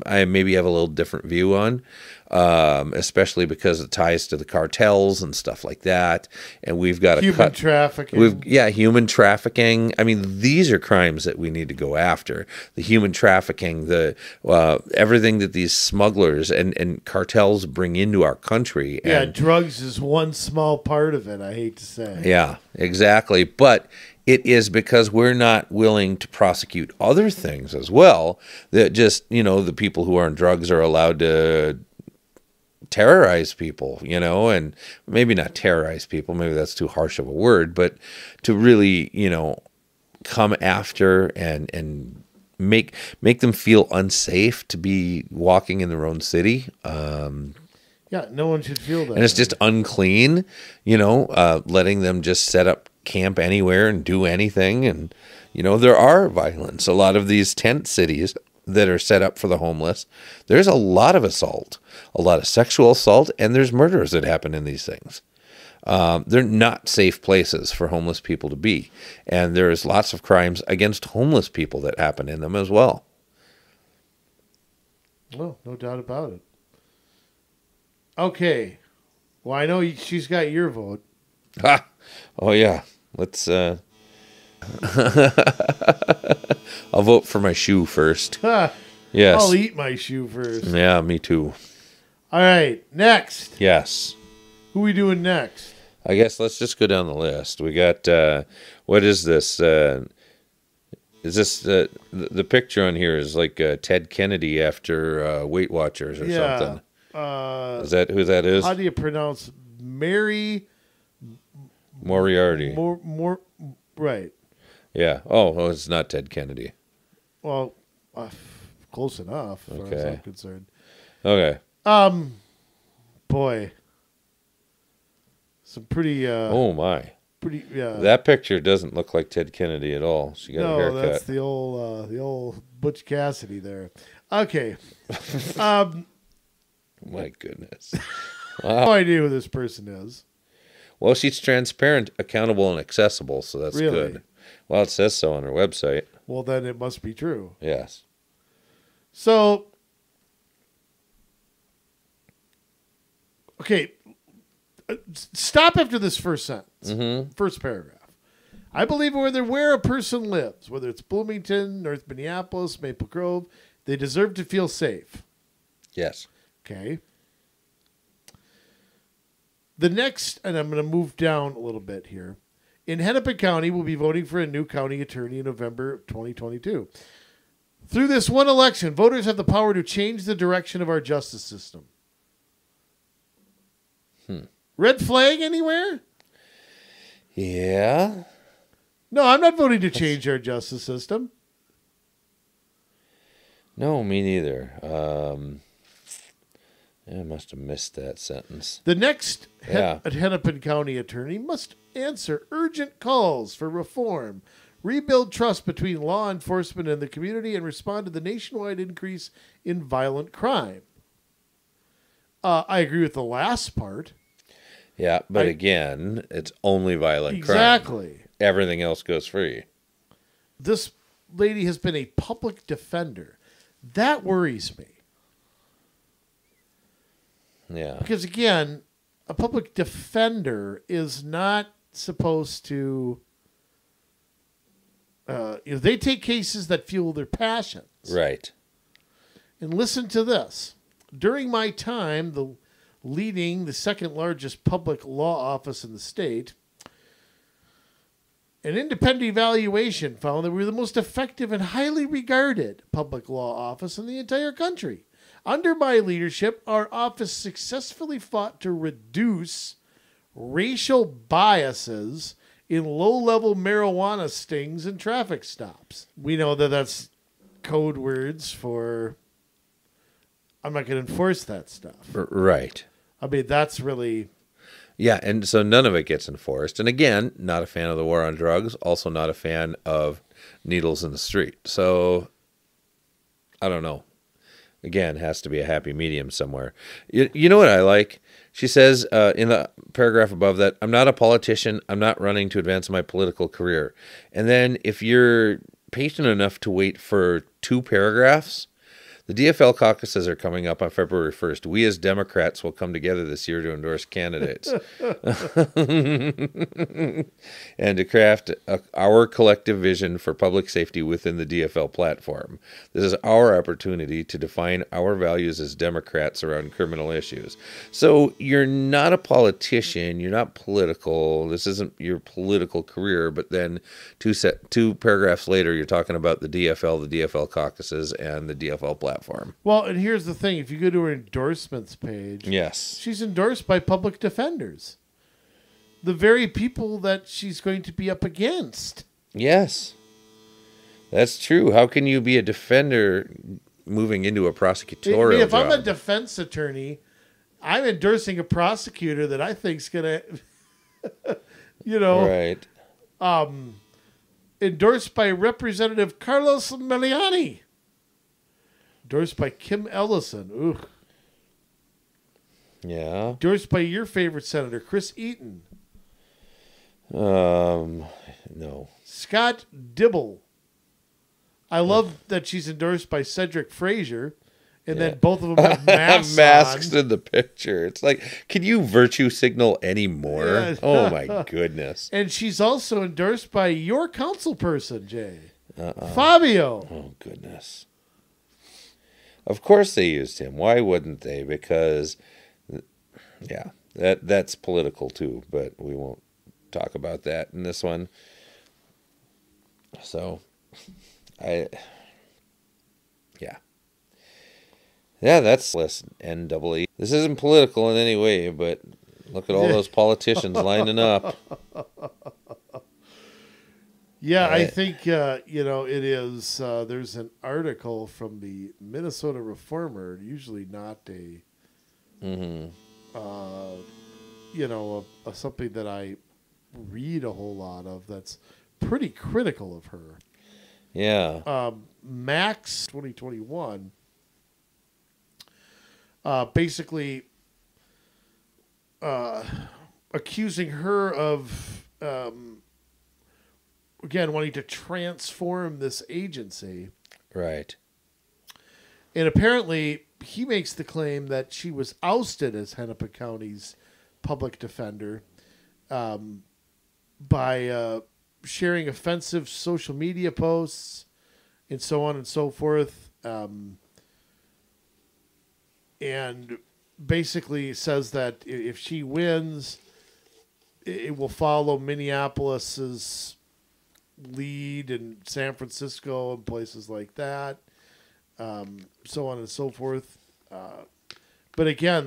I maybe have a little different view on, especially because it ties to the cartels and stuff like that. And we've got human trafficking. Human trafficking. I mean, these are crimes that we need to go after. The human trafficking, everything that these smugglers and cartels bring into our country. And drugs is one small part of it, I hate to say. Yeah, exactly. But it is because we're not willing to prosecute other things as well that just, the people who are on drugs are allowed to terrorize people, and maybe not terrorize people. Maybe that's too harsh of a word, but to really, come after and make them feel unsafe to be walking in their own city. No one should feel that. And it's just unclean, letting them just set up camp anywhere and do anything. And, there are violence. A lot of these tent cities that are set up for the homeless, there's a lot of assault, a lot of sexual assault, and there's murders that happen in these things. They're not safe places for homeless people to be. And there's lots of crimes against homeless people that happen in them as well. Oh, no doubt about it. Okay. Well, I know she's got your vote. Ha! Oh, yeah. Let's, I'll vote for my shoe first. Yes. I'll eat my shoe first. Yeah, me too. All right. Next. Yes. Who are we doing next? I guess let's just go down the list. We got, what is this? Is this, the picture on here is like Ted Kennedy after Weight Watchers or something. Is that who that is? How do you pronounce Mary Moriarty? Right. Yeah. Oh, it's not Ted Kennedy. Well, close enough, as far as I'm concerned. Okay. Boy, some pretty. Oh my. Pretty. Yeah. That picture doesn't look like Ted Kennedy at all. She got a haircut. No, that's the old Butch Cassidy there. Okay. My goodness. No idea who this person is. Well, she's transparent, accountable, and accessible, so that's good. Well, it says so on her website. Well, then it must be true. Yes. So, okay, stop after this first sentence, first paragraph. I believe where a person lives, whether it's Bloomington, North Minneapolis, Maple Grove, they deserve to feel safe. Yes. Okay. The next, and I'm going to move down a little bit here. In Hennepin County, we'll be voting for a new county attorney in November of 2022. Through this one election, voters have the power to change the direction of our justice system. Red flag anywhere? Yeah. No, I'm not voting to change our justice system. No, me neither. I must have missed that sentence. The next Hennepin County attorney must answer urgent calls for reform, rebuild trust between law enforcement and the community, and respond to the nationwide increase in violent crime. I agree with the last part. Yeah, but again, it's only violent crime. Exactly. Everything else goes free. This lady has been a public defender. That worries me. Yeah. Because, again, a public defender is not supposed to... they take cases that fuel their passions. Right. And listen to this. During my time leading the second largest public law office in the state, an independent evaluation found that we were the most effective and highly regarded public law office in the entire country. Under my leadership, our office successfully fought to reduce racial biases in low-level marijuana stings and traffic stops. We know that that's code words for I'm not going to enforce that stuff. Right. I mean, that's really... Yeah, and so none of it gets enforced. And again, not a fan of the war on drugs, also not a fan of needles in the street. So, I don't know. Again, has to be a happy medium somewhere. You know what I like? She says in the paragraph above that, I'm not a politician. I'm not running to advance my political career. And then if you're patient enough to wait for 2 paragraphs, the DFL caucuses are coming up on February 1st. We as Democrats will come together this year to endorse candidates and to craft our collective vision for public safety within the DFL platform. This is our opportunity to define our values as Democrats around criminal issues. So you're not a politician. You're not political. This isn't your political career. But then 2 paragraphs later, you're talking about the DFL caucuses, and the DFL platform. Well, and here's the thing. If you go to her endorsements page, yes, she's endorsed by public defenders, the very people that she's going to be up against. Yes, that's true. How can you be a defender moving into a prosecutorial if job? I'm a defense attorney, I'm endorsing a prosecutor that I think's going to, right. Endorsed by Representative Carlos Meliani. Endorsed by Kim Ellison. Ooh. Yeah. Endorsed by your favorite senator, Chris Eaton. No. Scott Dibble. I love that she's endorsed by Cedric Frazier, and then both of them have masks in the picture. It's like, can you virtue signal anymore? Yeah. Oh, my goodness. And she's also endorsed by your council person, Jay. Fabio. Oh, goodness. Of course they used him. Why wouldn't they? Because, yeah, that's political too, but we won't talk about that in this one. So, yeah, that's less NEE. This isn't political in any way, but look at all those politicians lining up. Yeah, I think, it is, there's an article from the Minnesota Reformer, usually not a, something that I read a whole lot of, that's pretty critical of her. Yeah. Max 2021, basically accusing her of... again, wanting to transform this agency. Right. And apparently, he makes the claim that she was ousted as Hennepin County's public defender by sharing offensive social media posts, and so on and so forth. And basically says that if she wins, it will follow Minneapolis's lead in San Francisco and places like that, so on and so forth. But again,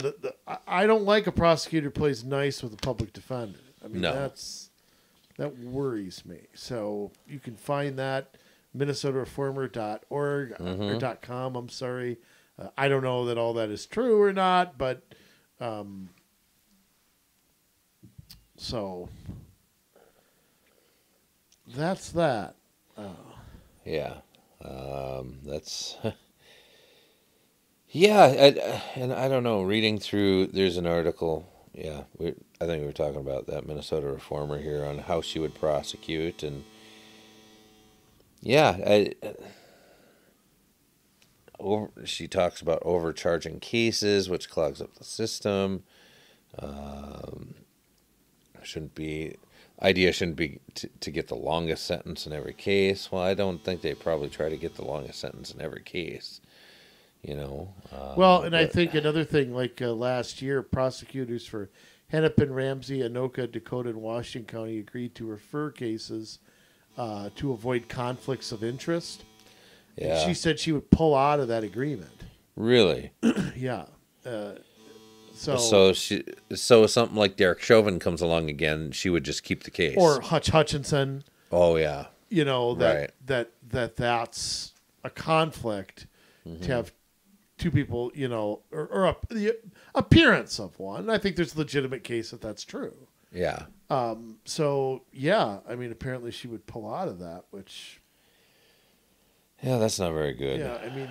I don't like a prosecutor who plays nice with a public defender. I mean, No. that worries me. So you can find that MinnesotaReformer.org or .com. I'm sorry. I don't know that all that is true or not, but so that's that. Yeah. That's yeah, and I don't know. Reading through, there's an article. Yeah, I think we were talking about that Minnesota Reformer here on how she would prosecute, and yeah, she talks about overcharging cases, which clogs up the system. Shouldn't be to get the longest sentence in every case. Well, I don't think they probably try to get the longest sentence in every case. Well, and I think another thing, like last year, prosecutors for Hennepin, Ramsey, Anoka, Dakota, and Washington County agreed to refer cases to avoid conflicts of interest. Yeah. And she said she would pull out of that agreement. Really? Yeah. So something like Derek Chauvin comes along again, she would just keep the case. Or Hutchinson. Oh yeah. That's a conflict to have two people, or the appearance of one. I think there's a legitimate case that that's true. Yeah. So yeah, I mean, apparently she would pull out of that, which. Yeah, that's not very good. Yeah, I mean,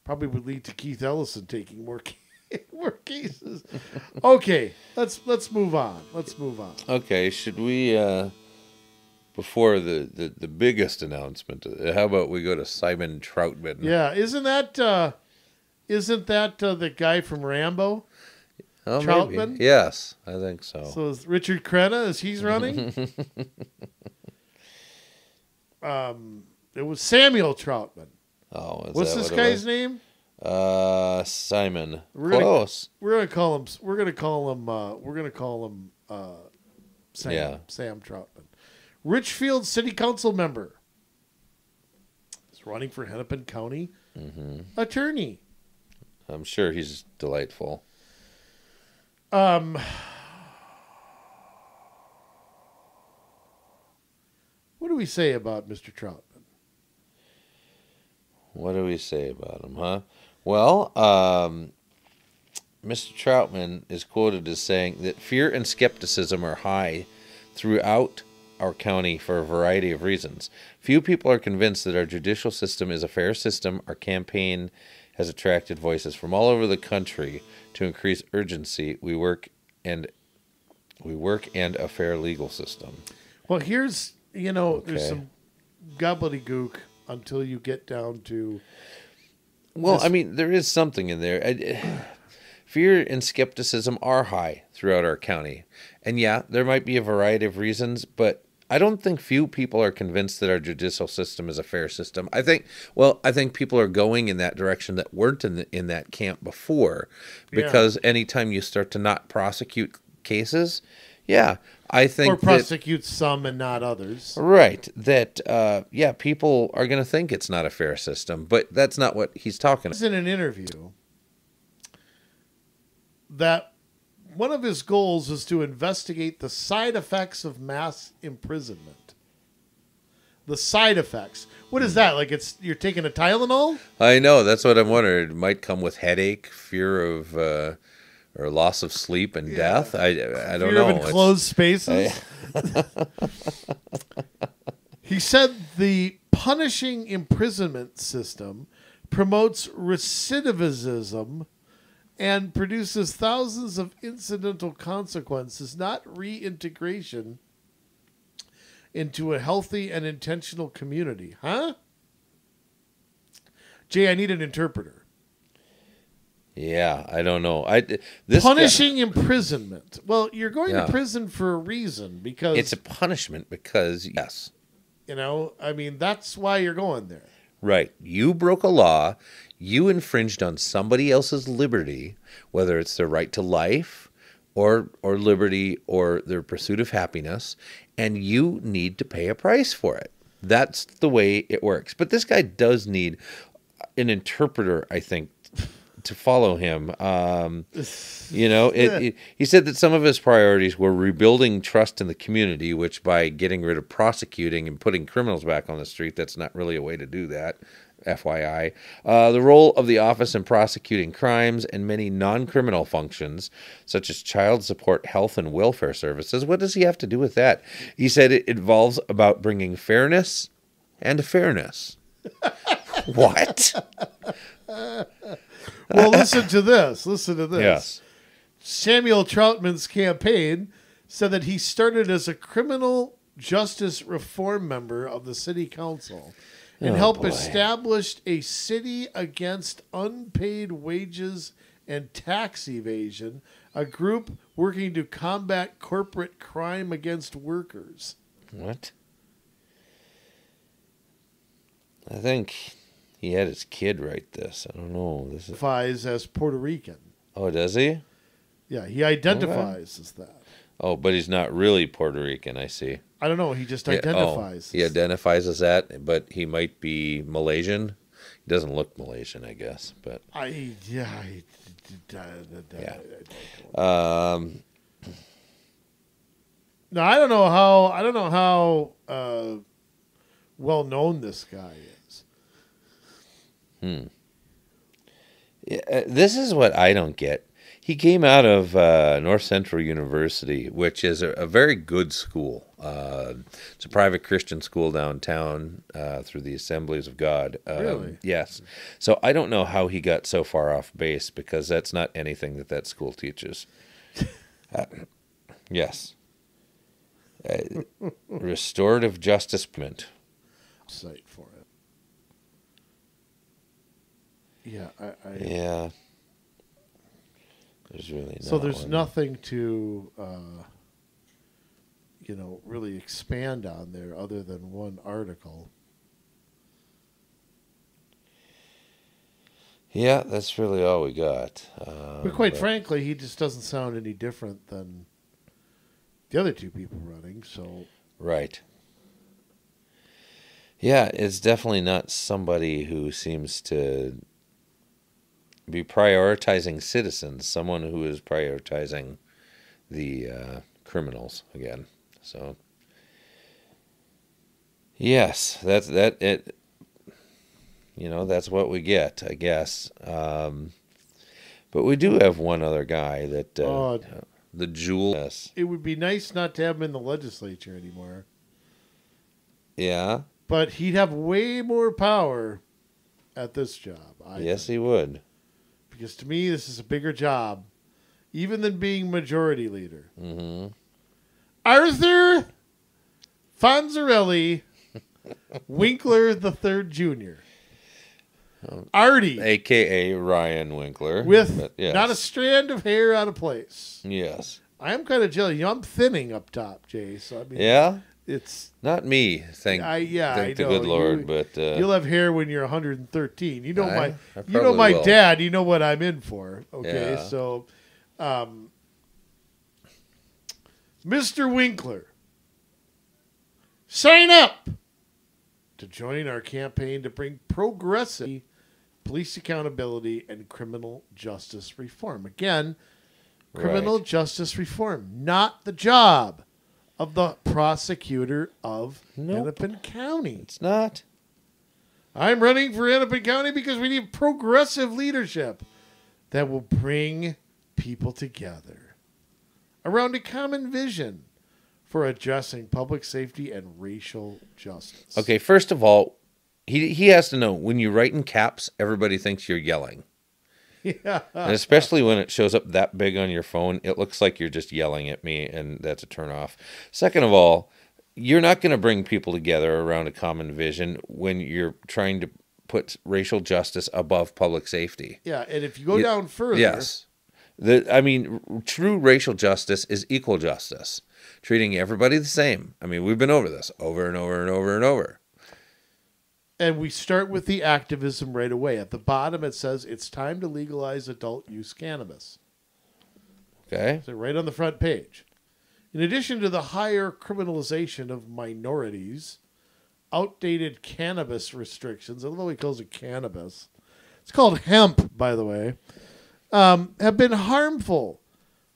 probably would lead to Keith Ellison taking more cases. Okay, let's move on. Okay, should we before the biggest announcement? How about we go to Simon Troutman? Yeah, isn't that the guy from Rambo? Oh, Troutman? maybe. Yes, I think so. So is Richard Crenna, as he's running? It was Samuel Troutman. Oh, what's this guy's name? Simon. Close. We're gonna call him Sam. Yeah. Sam Troutman. Richfield City Council member. He's running for Hennepin County attorney. I'm sure he's delightful. What do we say about Mr. Troutman? What do we say about him, huh? Well, Mr. Troutman is quoted as saying that fear and skepticism are high throughout our county for a variety of reasons. Few people are convinced that our judicial system is a fair system. Our campaign has attracted voices from all over the country to increase urgency. We work and a fair legal system. Well, here's, there's some gobbledygook until you get down to... Well, I mean, there is something in there. Fear and skepticism are high throughout our county. And yeah, there might be a variety of reasons, but I don't think few people are convinced that our judicial system is a fair system. I think people are going in that direction that weren't in that camp before, because anytime you start to not prosecute cases, I think, or prosecute some and not others, right? That people are going to think it's not a fair system, but that's not what he's talking about. He's in an interview that one of his goals is to investigate the side effects of mass imprisonment. The side effects. What is that? Like you're taking a Tylenol? I know. That's what I'm wondering. It might come with headache, fear of or loss of sleep and death. I don't know. Fear of enclosed spaces. He said the punishing imprisonment system promotes recidivism and produces thousands of incidental consequences, not reintegration into a healthy and intentional community. Huh? Jay, I need an interpreter. Yeah, I don't know. This Punishing imprisonment. Well, you're going Yeah. to prison for a reason because it's a punishment because yes, I mean, that's why you're going there. right. You broke a law. You infringed on somebody else's liberty, whether it's their right to life or liberty or their pursuit of happiness, and you need to pay a price for it. That's the way it works. But this guy does need an interpreter, I think, to follow him. He said that some of his priorities were rebuilding trust in the community, which by getting rid of prosecuting and putting criminals back on the street, that's not really a way to do that. FYI. The role of the office in prosecuting crimes and many non-criminal functions, such as child support, health, and welfare services. What does he have to do with that? He said it involves about bringing fairness and fairness. What? Well, listen to this. Listen to this. Yes. Samuel Troutman's campaign said that he started as a criminal justice reform member of the city council and helped establish a city against unpaid wages and tax evasion, a group working to combat corporate crime against workers. What? I think he had his kid write this. I don't know. This is Identifies as Puerto Rican. Oh, does he? Yeah, he identifies as that. Oh, but he's not really Puerto Rican, I see. I don't know. He just identifies. He identifies as that, but he might be Malaysian. He doesn't look Malaysian, I guess. But yeah. No, I don't know how well known this guy is. Yeah, this is what I don't get. He came out of North Central University, which is a very good school. It's a private Christian school downtown through the Assemblies of God. Really? Yes. So I don't know how he got so far off base because that's not anything that school teaches. Yes. Restorative justice movement. Site for it. Yeah, Yeah. There's really so there's nothing to really expand on there other than one article. Yeah, that's really all we got. But quite frankly, he just doesn't sound any different than the other two people running. So right. Yeah, it's definitely not somebody who seems to be prioritizing citizens, someone who is prioritizing the criminals again. So, yes, that's it. That's what we get, I guess. But we do have one other guy that the Jewel. Yes. It would be nice not to have him in the legislature anymore. Yeah. But he'd have way more power at this job. Yes, he would. Because to me, this is a bigger job, even than being majority leader. Mm-hmm. Arthur Fonzarelli Winkler III Jr. Artie. A.K.A. Ryan Winkler. With not a strand of hair out of place. Yes. I am kind of jealous. I'm thinning up top, Jay. So I mean, yeah? It's not me, thank I the good Lord, but you'll have hair when you're 113. You know I my will. dad. You know what I'm in for. Okay, Yeah. so, Mr. Winkler, sign up to join our campaign to bring progressive police accountability and criminal justice reform. Again, criminal justice reform, not the job of the prosecutor of Hennepin County. It's not. I'm running for Hennepin County because we need progressive leadership that will bring people together around a common vision for addressing public safety and racial justice. Okay, first of all, he has to know when you write in caps, everybody thinks you're yelling. Yeah. And especially when it shows up that big on your phone, it looks like you're just yelling at me, and that's a turnoff. Second of all, you're not going to bring people together around a common vision when you're trying to puts racial justice above public safety. Yeah, and if you go down further... Yes. True racial justice is equal justice, treating everybody the same. I mean, we've been over this over and over and over and over. And we start with the activism right away. At the bottom, it says it's time to legalize adult use cannabis. Okay. So right on the front page. In addition to the higher criminalization of minorities, outdated cannabis restrictions, I don't know why he calls it cannabis. It's called hemp, by the way. Have been harmful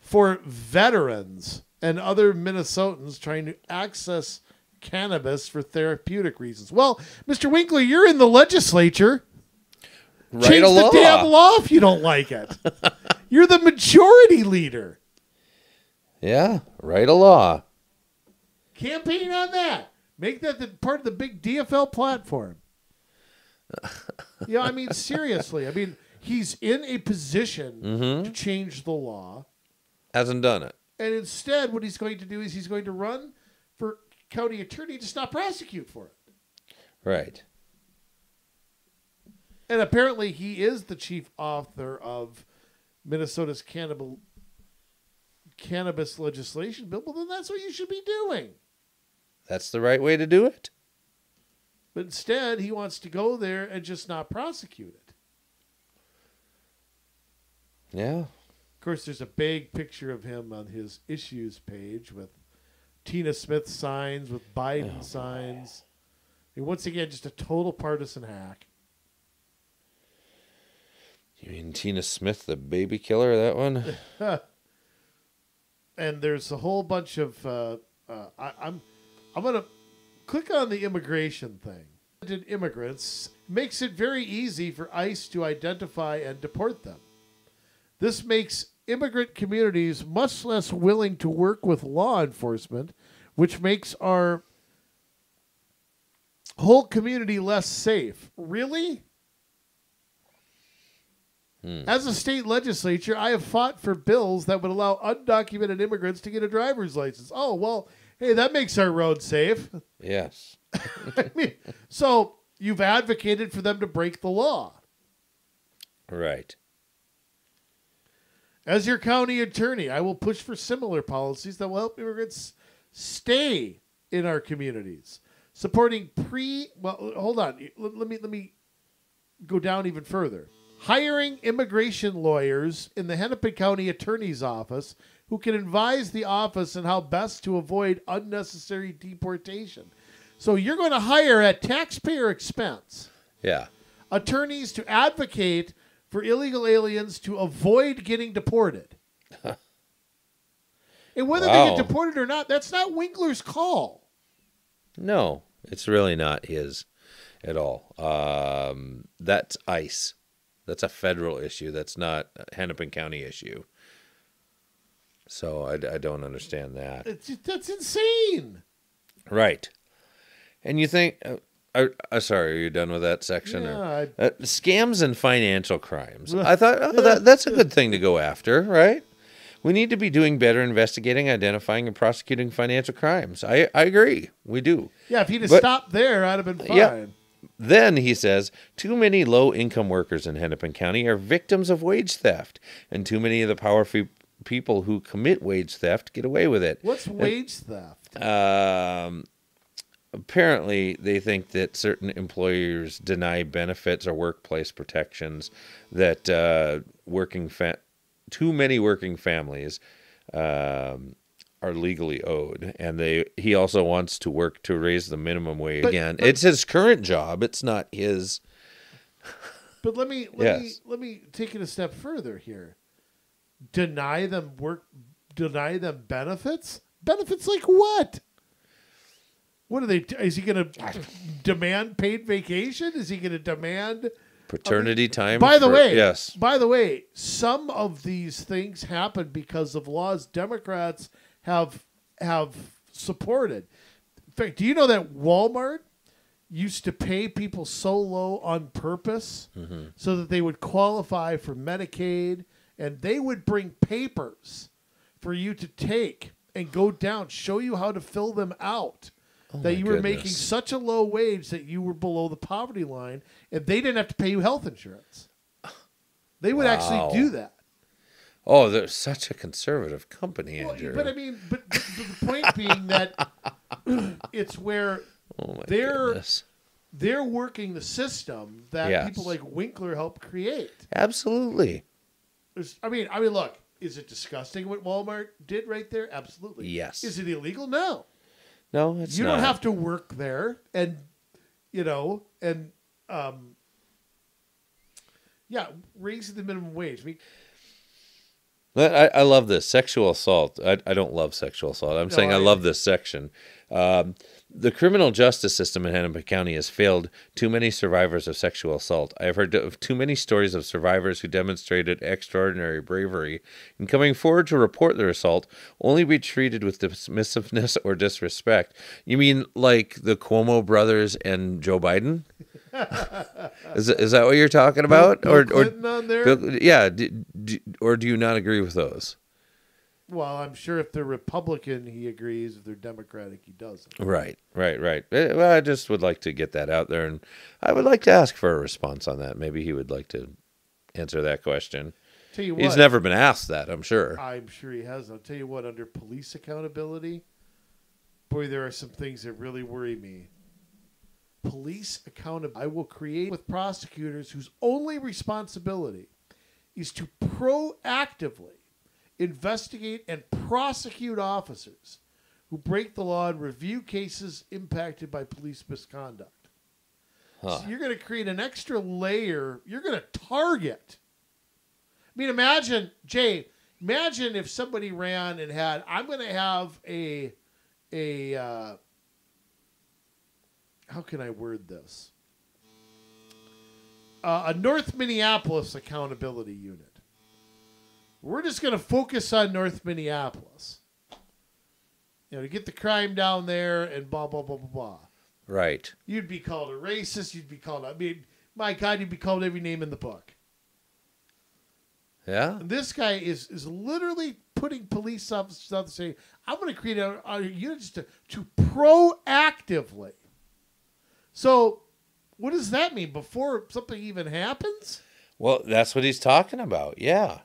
for veterans and other Minnesotans trying to access cannabis for therapeutic reasons. Well, Mr. Winkler, you're in the legislature. Change the damn law if you don't like it. You're the majority leader. Yeah, write a law. Campaign on that. Make that part of the big DFL platform. Yeah, I mean, seriously. I mean, he's in a position to change the law. Hasn't done it. And instead, what he's going to do is he's going to run for county attorney, just not prosecute for it. Right. And apparently he is the chief author of Minnesota's cannabis legislation bill. Well, then that's what you should be doing. That's the right way to do it. But instead, he wants to go there and just not prosecute it. Yeah. Of course, there's a big picture of him on his issues page with Tina Smith signs, with Biden signs. And once again, just a total partisan hack. You mean Tina Smith, the baby killer, that one? And there's a whole bunch of... I'm going to click on the immigration thing. Immigrants makes it very easy for ICE to identify and deport them. This makes immigrant communities much less willing to work with law enforcement, which makes our whole community less safe. Really? As a state legislature, I have fought for bills that would allow undocumented immigrants to get a driver's license. Oh, well, hey, that makes our roads safe. Yes. I mean, so you've advocated for them to break the law. Right. As your county attorney, I will push for similar policies that will help immigrants stay in our communities. Supporting hold on. Let me go down even further. Hiring immigration lawyers in the Hennepin County Attorney's Office who can advise the office on how best to avoid unnecessary deportation. So you're going to hire at taxpayer expense attorneys to advocate for illegal aliens to avoid getting deported. And whether they get deported or not, that's not Winkler's call. No, it's really not his at all. That's ICE. That's a federal issue. That's not a Hennepin County issue. So I don't understand that. That's insane. Right. And you think... sorry, are you done with that section? Yeah, scams and financial crimes. I thought, that's a good thing to go after, right? We need to be doing better investigating, identifying, and prosecuting financial crimes. I agree. We do. Yeah, if he'd have stopped there, I'd have been fine. Yeah. Then, he says, too many low-income workers in Hennepin County are victims of wage theft, and too many of the powerful people who commit wage theft get away with it. What's wage theft? Apparently, they think that certain employers deny benefits or workplace protections that too many working families are legally owed, and he also wants to work to raise the minimum wage. Again, it's his current job; it's not his. But let me take it a step further here. Deny them benefits? Benefits like what? What are they? Is he going to demand paid vacation? Is he going to demand paternity time? By the way, some of these things happen because of laws Democrats have supported. In fact, do you know that Walmart used to pay people so low on purpose so that they would qualify for Medicaid, and they would bring papers for you to take and go down, show you how to fill them out, that you were making goodness. such a low wage that you were below the poverty line, and they didn't have to pay you health insurance. They would actually do that. Oh, they're such a conservative company, Andrew. But I mean, but the point being that it's where they're working the system that people like Winkler helped create. Absolutely. I mean, look, is it disgusting what Walmart did right there? Absolutely. Yes. Is it illegal? No. No, it's not. You don't have to work there, and raising the minimum wage. I mean, I love this sexual assault. I don't love sexual assault. I'm saying I love this section. The criminal justice system in Hennepin County has failed too many survivors of sexual assault. I have heard of too many stories of survivors who demonstrated extraordinary bravery in coming forward to report their assault, only be treated with dismissiveness or disrespect. You mean like the Cuomo brothers and Joe Biden? Is that what you're talking about? Bill Clinton on there? Yeah. Or do you not agree with those? Well, I'm sure if they're Republican, he agrees. If they're Democratic, he doesn't. Right. Well, I just would like to get that out there, and I would like to ask for a response on that. Maybe he would like to answer that question. Tell you what, he's never been asked that, I'm sure. I'm sure he has. I'll tell you what, under police accountability, boy, there are some things that really worry me. Police accountability. I will create with prosecutors whose only responsibility is to proactively investigate and prosecute officers who break the law and review cases impacted by police misconduct. So you're going to create an extra layer. You're going to target. I mean, imagine if somebody ran and had, I'm going to have a how can I word this? A North Minneapolis accountability unit. We're just going to focus on North Minneapolis. To get the crime down there and blah, blah, blah, blah, blah. Right. You'd be called a racist. You'd be called, my God, you'd be called every name in the book. Yeah. And this guy is literally putting police officers out there saying, I'm going to create a unit just to proactively. So what does that mean? Before something even happens? Well, that's what he's talking about. Yeah.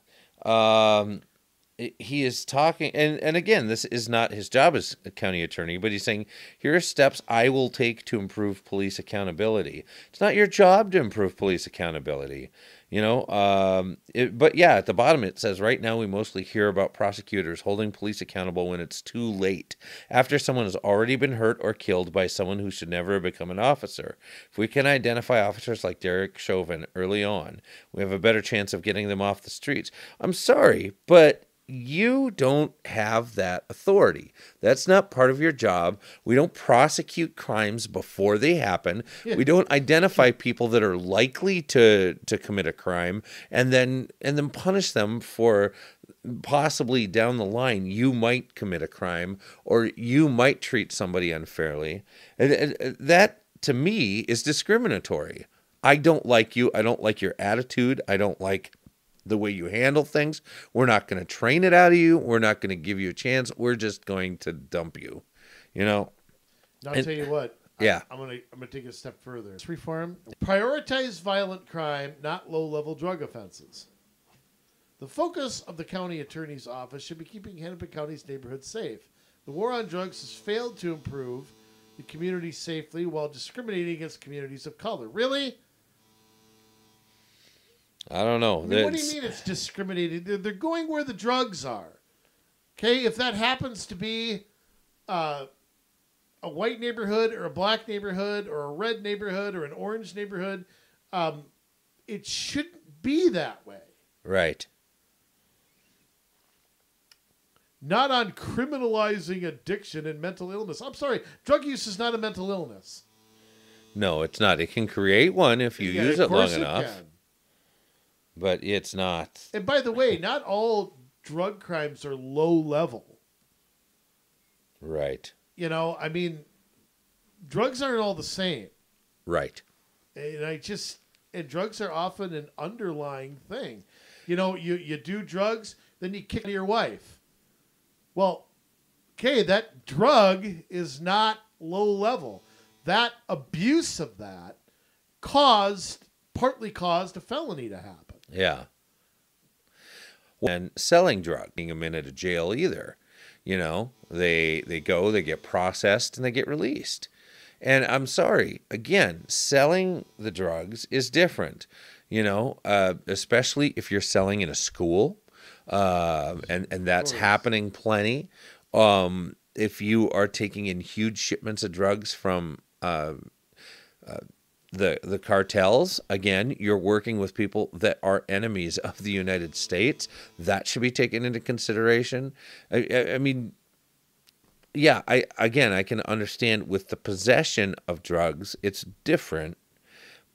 He is talking, and again, this is not his job as a county attorney, but he's saying, here are steps I will take to improve police accountability. It's not your job to improve police accountability, but yeah, at the bottom it says, right now we mostly hear about prosecutors holding police accountable when it's too late, after someone has already been hurt or killed by someone who should never have become an officer. If we can identify officers like Derek Chauvin early on, we have a better chance of getting them off the streets. I'm sorry, but you don't have that authority. That's not part of your job. We don't prosecute crimes before they happen. Yeah. We don't identify people that are likely to commit a crime and then punish them for possibly down the line you might commit a crime or you might treat somebody unfairly. And that to me is discriminatory. I don't like you. I don't like your attitude. I don't like the way you handle things. We're not going to train it out of you. We're not going to give you a chance. We're just going to dump you, Now, I'll tell you what. Yeah. I'm going to take it a step further. Reform. Prioritize violent crime, not low-level drug offenses. The focus of the county attorney's office should be keeping Hennepin County's neighborhoods safe. The war on drugs has failed to improve the community safely while discriminating against communities of color. Really? I don't know. What do you mean it's discriminating? They're going where the drugs are. Okay, if that happens to be a white neighborhood or a black neighborhood or a red neighborhood or an orange neighborhood, it shouldn't be that way. Right. Not on criminalizing addiction and mental illness. I'm sorry, drug use is not a mental illness. No, it's not. It can create one if you use it long enough. Can. But it's not. And by the way, not all drug crimes are low level. Right. Drugs aren't all the same. Right. And drugs are often an underlying thing. You do drugs, then you kick your wife. Well, okay, that drug is not low level. That abuse of that partly caused a felony to happen. Yeah. And selling drugs, being them into jail either. You know, they go, they get processed, and they get released. And I'm sorry, again, selling the drugs is different. You know, especially if you're selling in a school, and that's happening plenty. If you are taking in huge shipments of drugs from the cartels, again, you're working with people that are enemies of the United States. That should be taken into consideration. I mean, yeah, I can understand with the possession of drugs, it's different.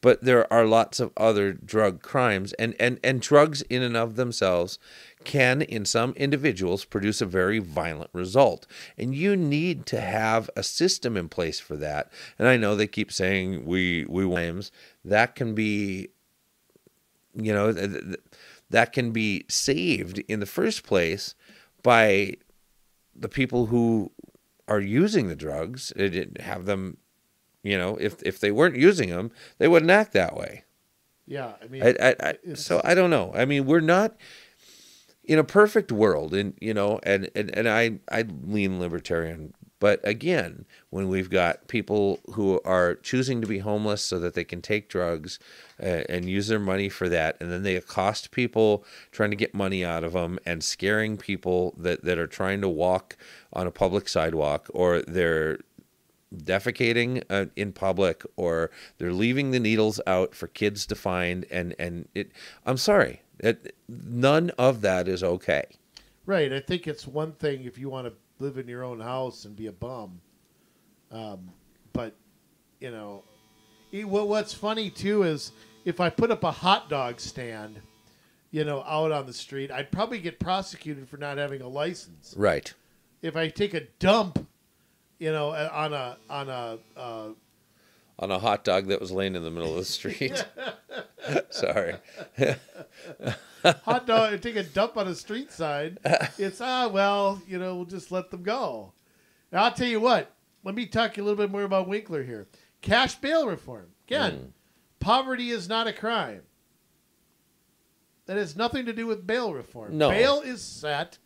But there are lots of other drug crimes, and drugs in and of themselves can, in some individuals, produce a very violent result. And you need to have a system in place for that. And I know they keep saying we want that can be, you know, that can be saved in the first place by the people who are using the drugs. Have them. You know, if they weren't using them, they wouldn't act that way. Yeah, I mean, so I don't know. I mean, we're not in a perfect world, and you know, and I lean libertarian. But again, when we've got people who are choosing to be homeless so that they can take drugs and use their money for that, and then they accost people trying to get money out of them and scaring people that are trying to walk on a public sidewalk, or they're defecating in public, or they're leaving the needles out for kids to find, and I'm sorry, none of that is okay. Right. I think it's one thing if you want to live in your own house and be a bum, but you know, what's funny too is if I put up a hot dog stand, you know, out on the street, I'd probably get prosecuted for not having a license. Right. If I take a dump, you know, on a hot dog that was laying in the middle of the street. Sorry. Hot dog, take a dump on a street side. It's, well, you know, we'll just let them go. Now, I'll tell you what. Let me talk a little bit more about Winkler here. Cash bail reform. Again, poverty is not a crime. That has nothing to do with bail reform. No. Bail is set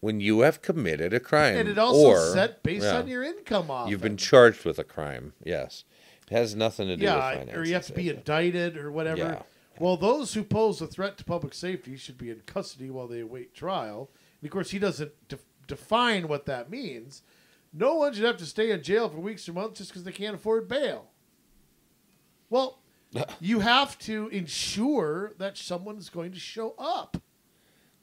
when you have committed a crime. And it also set based on your income often. You've been charged with a crime, yes. It has nothing to do with finances. Or you have to be indicted or whatever. Yeah. Well, those who pose a threat to public safety should be in custody while they await trial. And of course, he doesn't define what that means. No one should have to stay in jail for weeks or months just because they can't afford bail. Well, you have to ensure that someone is going to show up.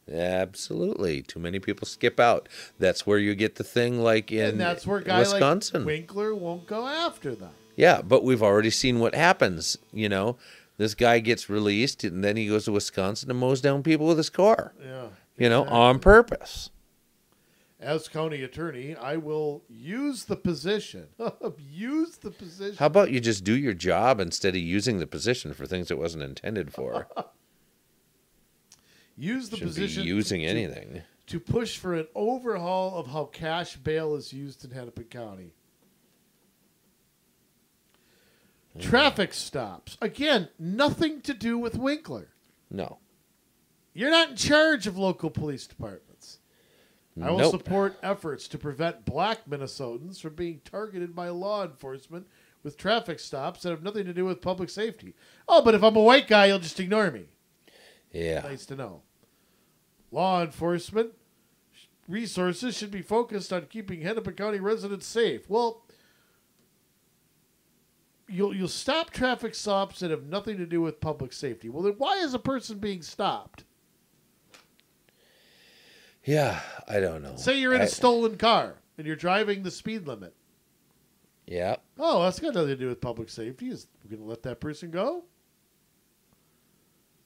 Absolutely. Too many people skip out. That's where you get the thing like in Wisconsin. And that's where guys like Winkler won't go after them. Yeah, but we've already seen what happens. You know, this guy gets released, and then he goes to Wisconsin and mows down people with his car. Yeah. You know, on purpose. As county attorney, I will use the position. Use the position. How about you just do your job instead of using the position for things it wasn't intended for? Use the position using anything to push for an overhaul of how cash bail is used in Hennepin County. Traffic stops. Again, nothing to do with Winkler. No. You're not in charge of local police departments. I will support efforts to prevent black Minnesotans from being targeted by law enforcement with traffic stops that have nothing to do with public safety. Oh, but if I'm a white guy, you'll just ignore me. Yeah. Nice to know. Law enforcement resources should be focused on keeping Hennepin County residents safe. Well, you'll stop traffic stops that have nothing to do with public safety. Well, then why is a person being stopped? Yeah, I don't know. Say you're in a stolen car and you're driving the speed limit. Yeah. Oh, that's got nothing to do with public safety. Is we're going to let that person go?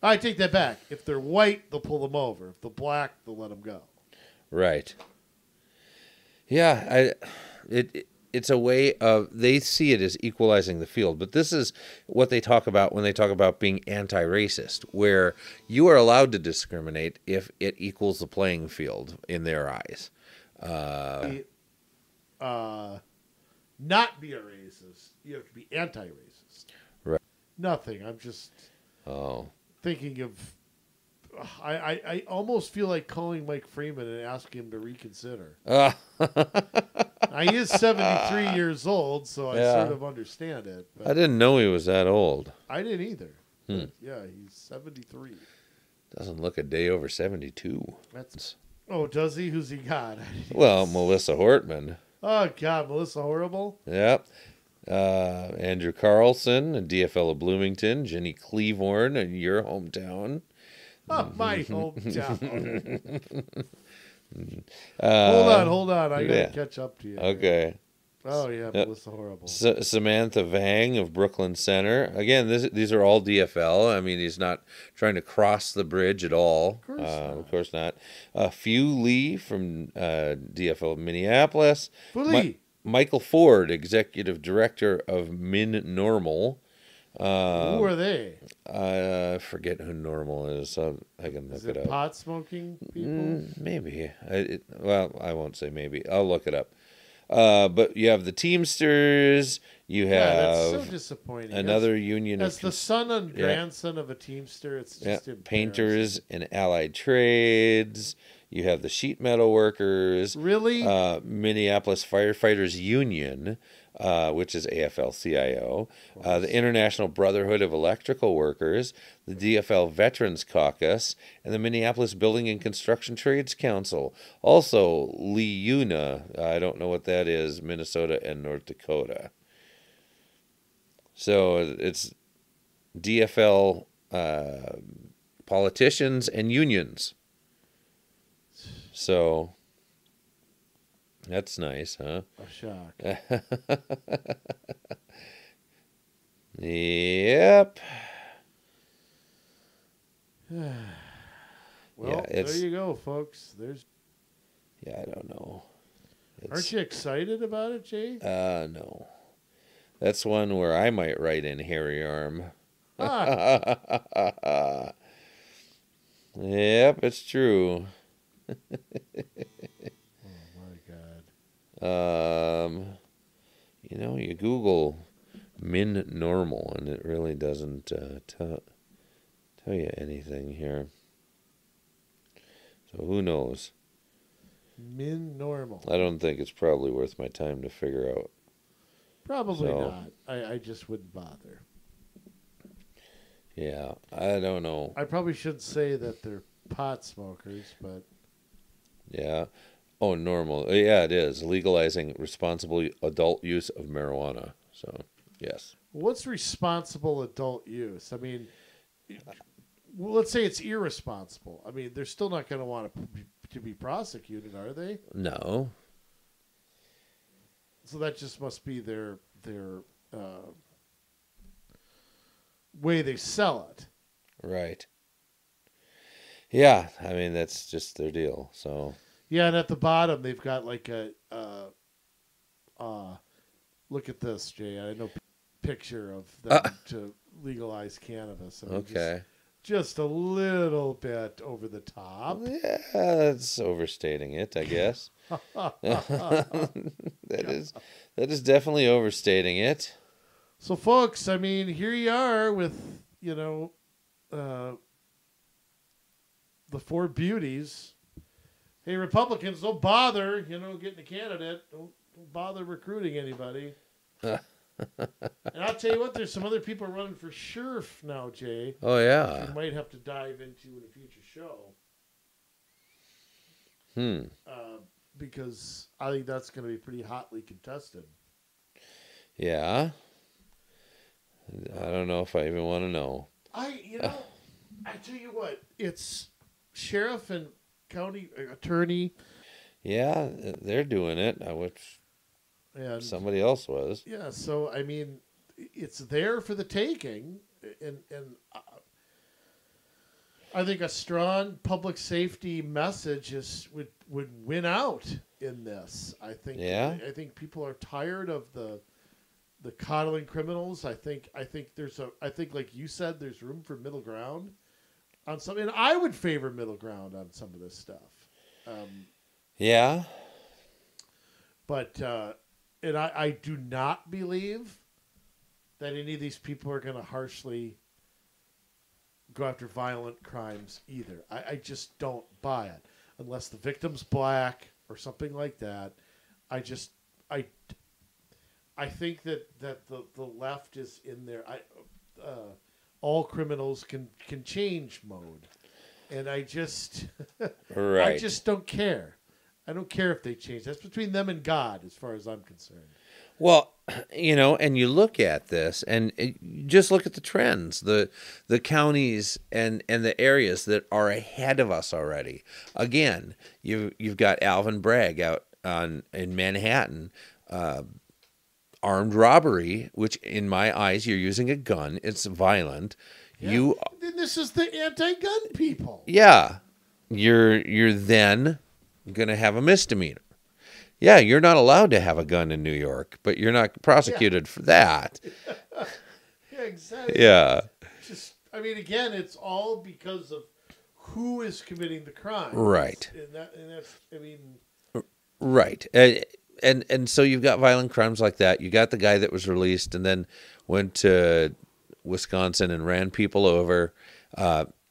I take that back. If they're white, they'll pull them over. If they're black, they'll let them go. Right. Yeah, it's a way of, they see it as equalizing the field, but this is what they talk about when they talk about being anti-racist, where you are allowed to discriminate if it equals the playing field in their eyes. not be a racist. You have to be anti-racist. Right. Nothing. I'm just thinking of. I almost feel like calling Mike Freeman and asking him to reconsider. Now, he is 73 years old, so I sort of understand it. But I didn't know he was that old. I didn't either. Yeah, he's 73. Doesn't look a day over 72. Oh, does he? Who's he got? Well, Melissa Hortman. Oh, God, Melissa Horrible? Yep. Andrew Carlson, a DFL of Bloomington. Jenny Cleavorn, in your hometown. Oh, my hometown. Hold on. I got to catch up to you. Okay. Oh, yeah, Melissa Horrible. Samantha Vang of Brooklyn Center. Again, these are all DFL. I mean, he's not trying to cross the bridge at all. Of course not. Few Lee from DFL of Minneapolis. Michael Ford, Executive Director of Min Normal. Who are they? I forget who Normal is, so I can look it up. Pot smoking people? Maybe. I won't say maybe. I'll look it up. But you have the Teamsters. You have that's so disappointing. Another union. As the son and grandson of a Teamster, it's just Painters and Allied Trades. You have the sheet metal workers. Really? Minneapolis Firefighters Union, which is AFL-CIO. The International Brotherhood of Electrical Workers. The DFL Veterans Caucus. And the Minneapolis Building and Construction Trades Council. Also, LEUNA. I don't know what that is. Minnesota and North Dakota. So it's DFL politicians and unions. So that's nice, huh? A shock. Yep. Well, there you go, folks. I don't know. Aren't you excited about it, Jay? No. That's one where I might write in Harry Arm. Yep, it's true. Oh my God. You Google Min Normal and it really doesn't tell you anything here. So who knows? Min Normal. I don't think it's probably worth my time to figure out. Probably not. I just wouldn't bother. Yeah, I don't know. I probably shouldn't say that they're pot smokers, but... Yeah. Oh, normal. Yeah, it is. Legalizing responsible adult use of marijuana. So, yes. What's responsible adult use? I mean, let's say it's irresponsible. I mean, they're still not going to want to be prosecuted, are they? No. So that just must be their way they sell it. Right. Yeah, I mean, that's just their deal. So. Yeah, and at the bottom they've got like look at this, Jay. I know picture of them to legalize cannabis. I mean, okay. Just a little bit over the top. Yeah, that's overstating it, I guess. That is definitely overstating it. So, folks, I mean, here you are with, the four beauties. Hey, Republicans, don't bother, getting a candidate. Don't bother recruiting anybody. And I'll tell you what, there's some other people running for sheriff now, Jay. Oh, yeah. You might have to dive into in a future show. Because I think that's going to be pretty hotly contested. Yeah. I don't know if I even want to know. I tell you what, it's sheriff and county attorney. Yeah, they're doing it. And somebody else was. Yeah, so I mean, it's there for the taking, and I think a strong public safety message would win out in this. I think. Yeah. I think people are tired of the coddling criminals. I think like you said, there's room for middle ground on some, and I would favor middle ground on some of this stuff. Yeah. But and I do not believe that any of these people are going to harshly go after violent crimes either. I just don't buy it. Unless the victim's black or something like that. I think that the left is in there. All criminals can change mode. And I just right. I just don't care. I don't care if they change. That's between them and God, as far as I'm concerned. Well, and you look at this, and just look at the trends, the counties and the areas that are ahead of us already. Again, you've got Alvin Bragg out in Manhattan, armed robbery, which in my eyes, you're using a gun. It's violent. Yeah. Then this is the anti-gun people. Yeah, you're then gonna have a misdemeanor. Yeah, you're not allowed to have a gun in New York, but you're not prosecuted for that. Yeah, exactly. Yeah. Again, it's all because of who is committing the crime. Right. And right. And so you've got violent crimes like that. You got the guy that was released and then went to Wisconsin and ran people over.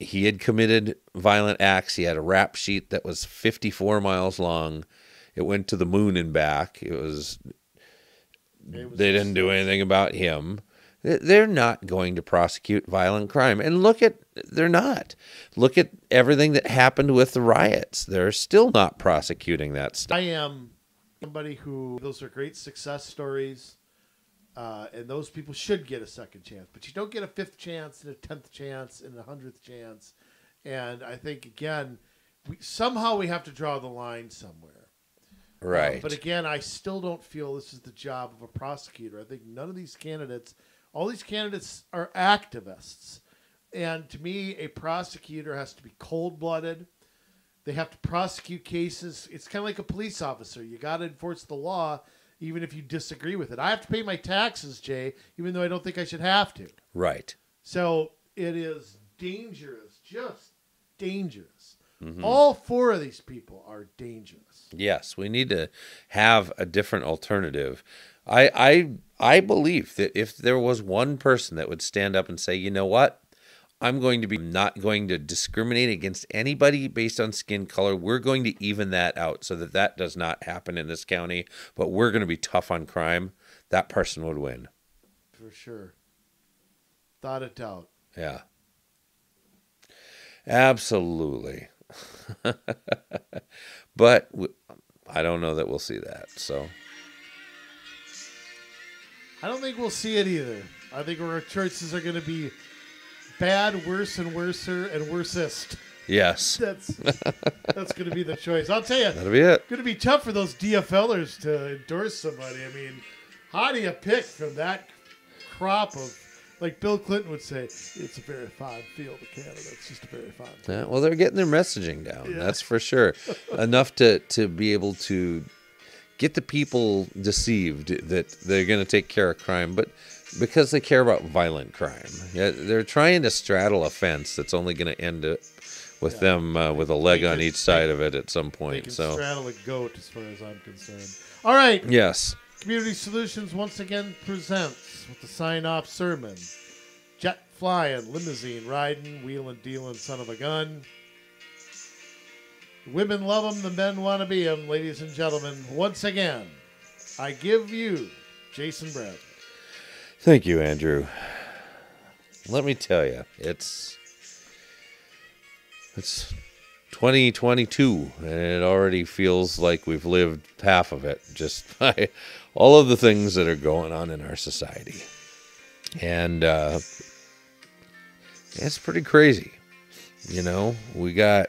He had committed violent acts. He had a rap sheet that was 54 miles long. It went to the moon and back. They didn't do anything about him. They're not going to prosecute violent crime. And they're not. Look at everything that happened with the riots. They're still not prosecuting that stuff. I am somebody those are great success stories. And those people should get a second chance. But you don't get a 5th chance and a 10th chance and a 100th chance. And I think, again, somehow we have to draw the line somewhere. Right. But again, I still don't feel this is the job of a prosecutor. I think none of these candidates, all these candidates are activists. And to me, a prosecutor has to be cold-blooded. They have to prosecute cases. It's kind of like a police officer. You got to enforce the law even if you disagree with it. I have to pay my taxes, Jay, even though I don't think I should have to. Right. So it is dangerous, just dangerous. Mm-hmm. All 4 of these people are dangerous. Yes, we need to have a different alternative. I believe that if there was one person that would stand up and say, you know what, I'm not going to discriminate against anybody based on skin color. We're going to even that out so that does not happen in this county, but we're going to be tough on crime. That person would win. For sure. Without a doubt. Yeah. Absolutely. But I don't know that we'll see that. So I don't think we'll see it either. I think our choices are going to be bad, worse, and worser, and worsest. Yes. That's going to be the choice. I'll tell you. That'll be it. It's going to be tough for those DFLers to endorse somebody. How do you pick from that crop of, like Bill Clinton would say, it's a very fine field of candidates. Just a very fine field. Yeah, well, they're getting their messaging down. Yeah. That's for sure. Enough to be able to get the people deceived that they're going to take care of crime, but because they care about violent crime. Yeah, they're trying to straddle a fence that's only going to end up with them with a leg on each side of it at some point. They can straddle a goat as far as I'm concerned. All right. Yes. Community Solutions once again presents with the sign-off sermon. Jet flying, limousine riding, wheeling, dealing, son of a gun. The women love them, the men want to be them, ladies and gentlemen. Once again, I give you Jason Bradley. Thank you, Andrew. Let me tell you, it's 2022, and it already feels like we've lived half of it just by all of the things that are going on in our society. And it's pretty crazy. We got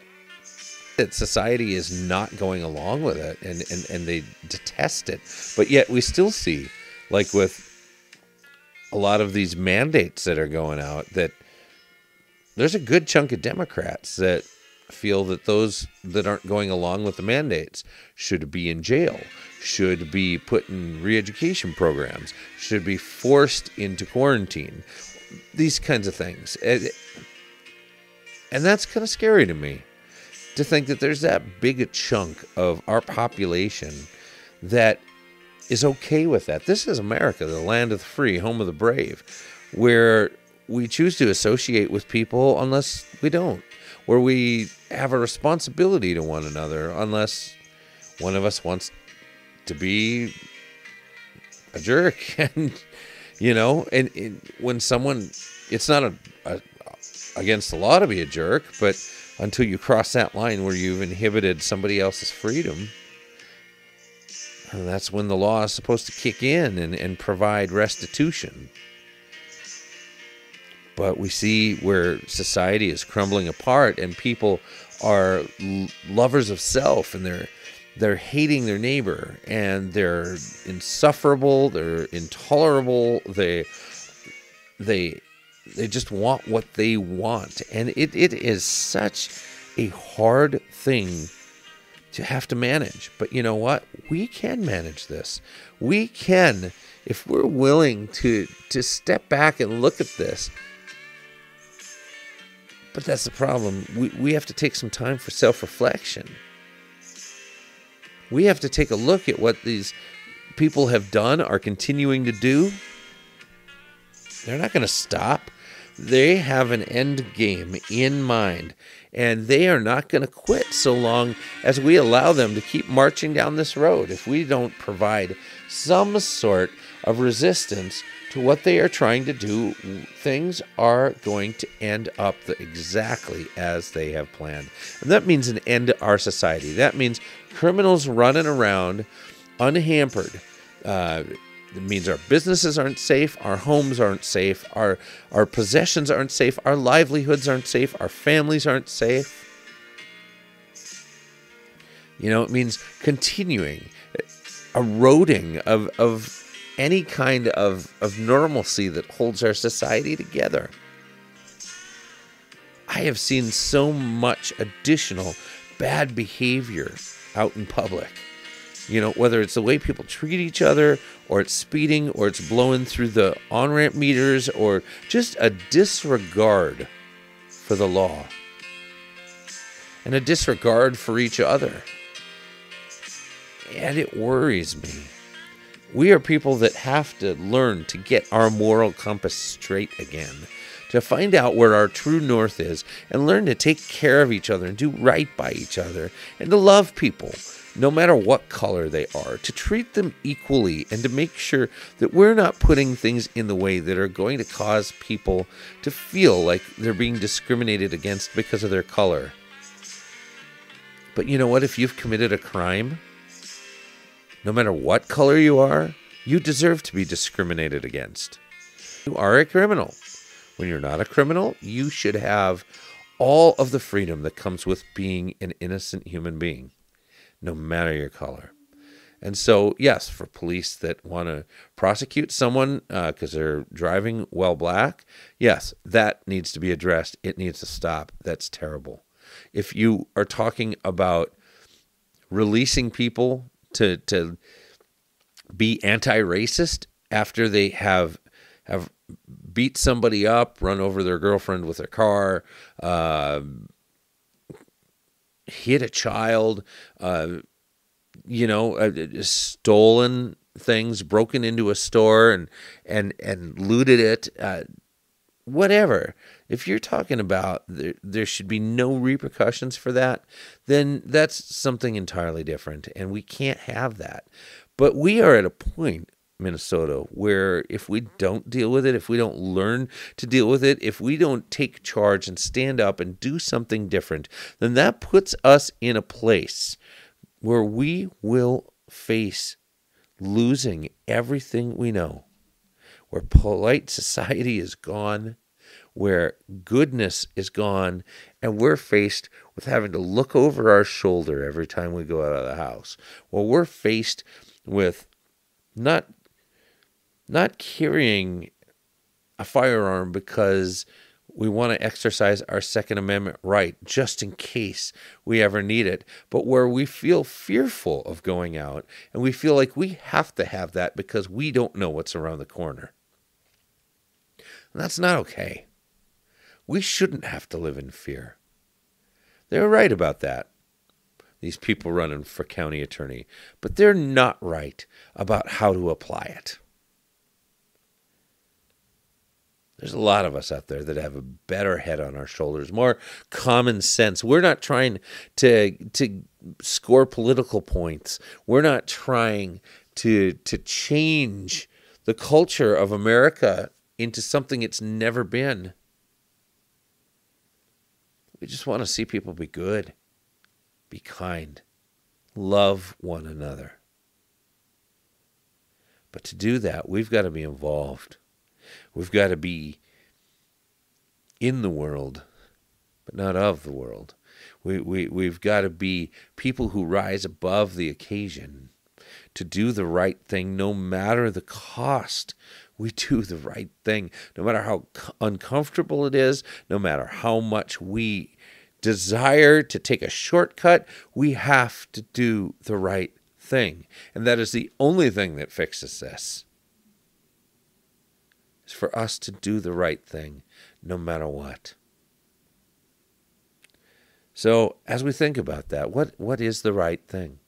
that society is not going along with it, and they detest it. But yet we still see, like with a lot of these mandates that are going out, that there's a good chunk of Democrats that feel that those that aren't going along with the mandates should be in jail, should be put in re-education programs, should be forced into quarantine, these kinds of things. And that's kind of scary to me, to think that there's that big a chunk of our population that is okay with that. This is America, the land of the free, home of the brave, where we choose to associate with people unless we don't, where we have a responsibility to one another unless one of us wants to be a jerk. And, and when someone, it's not against the law to be a jerk, but until you cross that line where you've inhibited somebody else's freedom, and that's when the law is supposed to kick in and provide restitution. But we see where society is crumbling apart and people are lovers of self, and they're hating their neighbor, and they're insufferable, they're intolerable, they just want what they want. And it is such a hard thing to have to manage. But you know what? We can manage this. We can, if we're willing to step back and look at this. But that's the problem. We have to take some time for self-reflection. We have to take a look at what these people have done, are continuing to do. They're not going to stop. They have an end game in mind, and they are not going to quit so long as we allow them to keep marching down this road. If we don't provide some sort of resistance to what they are trying to do, things are going to end up exactly as they have planned. And that means an end to our society. That means criminals running around unhampered. It means our businesses aren't safe, our homes aren't safe, our possessions aren't safe, our livelihoods aren't safe, our families aren't safe. It means continuing, eroding of any kind of normalcy that holds our society together. I have seen so much additional bad behavior out in public. Whether it's the way people treat each other, or it's speeding, or it's blowing through the on-ramp meters, or just a disregard for the law and a disregard for each other. And it worries me. We are people that have to learn to get our moral compass straight again, to find out where our true north is, and learn to take care of each other and do right by each other, and to love people no matter what color they are, to treat them equally, and to make sure that we're not putting things in the way that are going to cause people to feel like they're being discriminated against because of their color. But you know what? If you've committed a crime, no matter what color you are, you deserve to be discriminated against. You are a criminal. When you're not a criminal, you should have all of the freedom that comes with being an innocent human being, no matter your color. And so, yes, for police that want to prosecute someone because they're driving while black, yes, that needs to be addressed. It needs to stop. That's terrible. If you are talking about releasing people to be anti-racist after they have beat somebody up, run over their girlfriend with their car, hit a child, stolen things, broken into a store and looted it, whatever. If you're talking about there should be no repercussions for that, then that's something entirely different, and we can't have that. But we are at a point, Minnesota, where if we don't deal with it, if we don't learn to deal with it, if we don't take charge and stand up and do something different, then that puts us in a place where we will face losing everything we know, where polite society is gone, where goodness is gone, and we're faced with having to look over our shoulder every time we go out of the house. Well, we're faced with not carrying a firearm because we want to exercise our Second Amendment right just in case we ever need it, but where we feel fearful of going out and we feel like we have to have that because we don't know what's around the corner. And that's not okay. We shouldn't have to live in fear. They're right about that. these people running for county attorney, but they're not right about how to apply it. There's a lot of us out there that have a better head on our shoulders, more common sense. We're not trying to score political points. We're not trying to change the culture of America into something it's never been. We just want to see people be good, be kind, love one another. But to do that, we've got to be involved. We've got to be in the world, but not of the world. We've got to be people who rise above the occasion to do the right thing no matter the cost. We do the right thing no matter how uncomfortable it is, no matter how much we desire to take a shortcut. We have to do the right thing. And that is the only thing that fixes this. Is for us to do the right thing no matter what. So as we think about that, what is the right thing?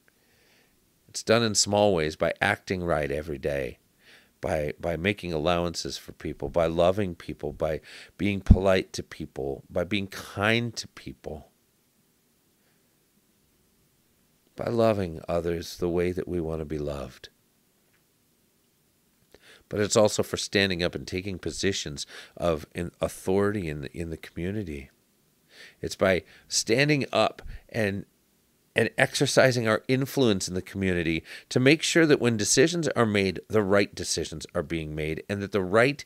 It's done in small ways by acting right every day, by making allowances for people, by loving people, by being polite to people, by being kind to people, by loving others the way that we want to be loved. But it's also for standing up and taking positions of authority in the community. It's by standing up and exercising our influence in the community to make sure that when decisions are made, the right decisions are being made and that the right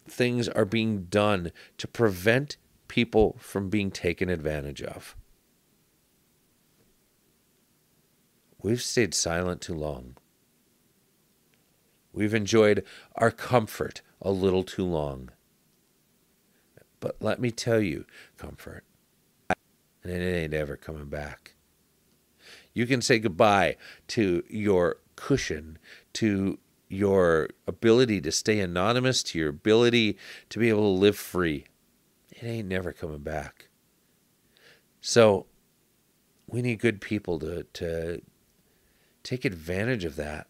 things are being done to prevent people from being taken advantage of. We've stayed silent too long. We've enjoyed our comfort a little too long. But let me tell you, comfort, and it ain't ever coming back. You can say goodbye to your cushion, to your ability to stay anonymous, to your ability to be able to live free. It ain't never coming back. So we need good people to take advantage of that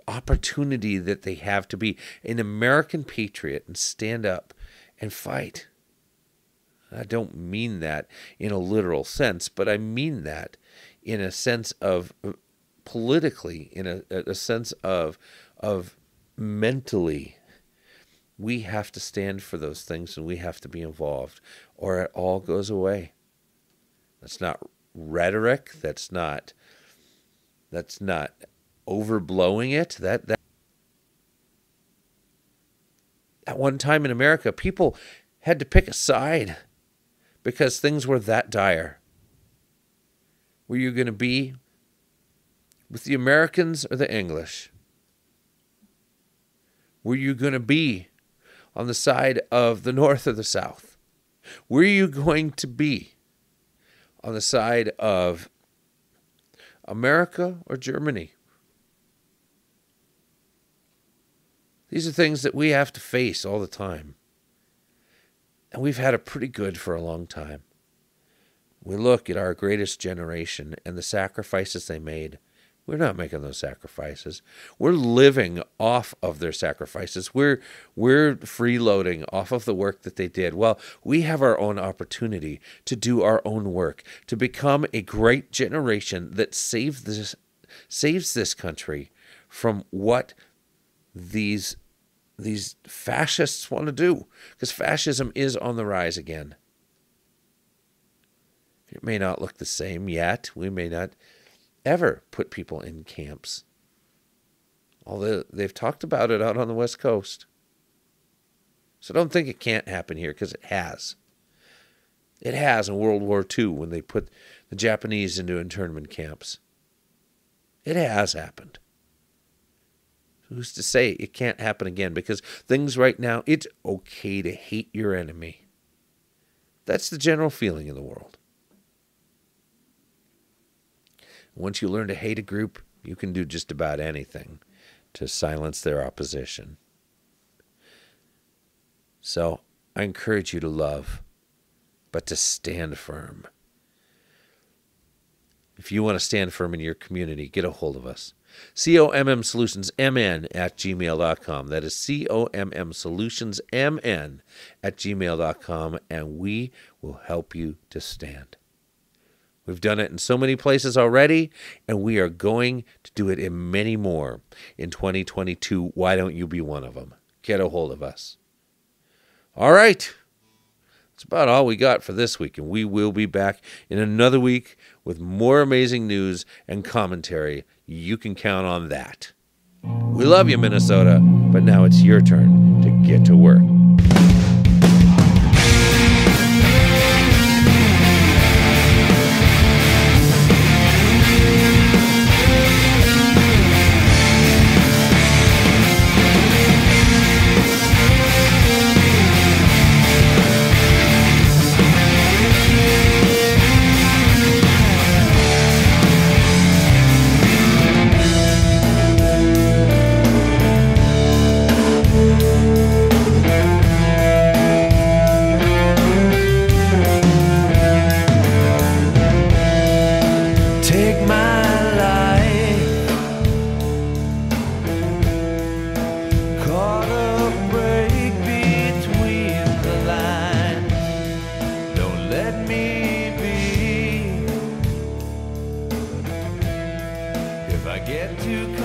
opportunity that they have to be an American patriot and stand up and fight. I don't mean that in a literal sense, but I mean that in a sense of politically, in a sense of mentally. We have to stand for those things and we have to be involved, or it all goes away. That's not rhetoric. That's not overblowing it. That at one time in America, people had to pick a side because things were that dire. Were you going to be with the Americans or the English? Were you going to be on the side of the North or the South? Were you going to be on the side of America or Germany? These are things that we have to face all the time. And we've had it pretty good for a long time. We look at our greatest generation and the sacrifices they made. We're not making those sacrifices. We're living off of their sacrifices. We're freeloading off of the work that they did. Well, we have our own opportunity to do our own work, to become a great generation that saves this country from what these fascists want to do, because fascism is on the rise again. It may not look the same yet. We may not ever put people in camps, although they've talked about it out on the West Coast. So don't think it can't happen here, because it has. It has in World War II when they put the Japanese into internment camps. It has happened. Who's to say it can't happen again? Because things right now, it's okay to hate your enemy. That's the general feeling in the world. Once you learn to hate a group, you can do just about anything to silence their opposition. So I encourage you to love, but to stand firm If you want to stand firm in your community, get a hold of us. COMMsolutionsMN@gmail.com. That is COMMsolutionsMN@gmail.com, and we will help you to stand. We've done it in so many places already, and we are going to do it in many more in 2022. Why don't you be one of them? Get a hold of us. All right. That's about all we got for this week, and we will be back in another week with more amazing news and commentary. You can count on that. We love you, Minnesota, but now it's your turn to get to work. Get to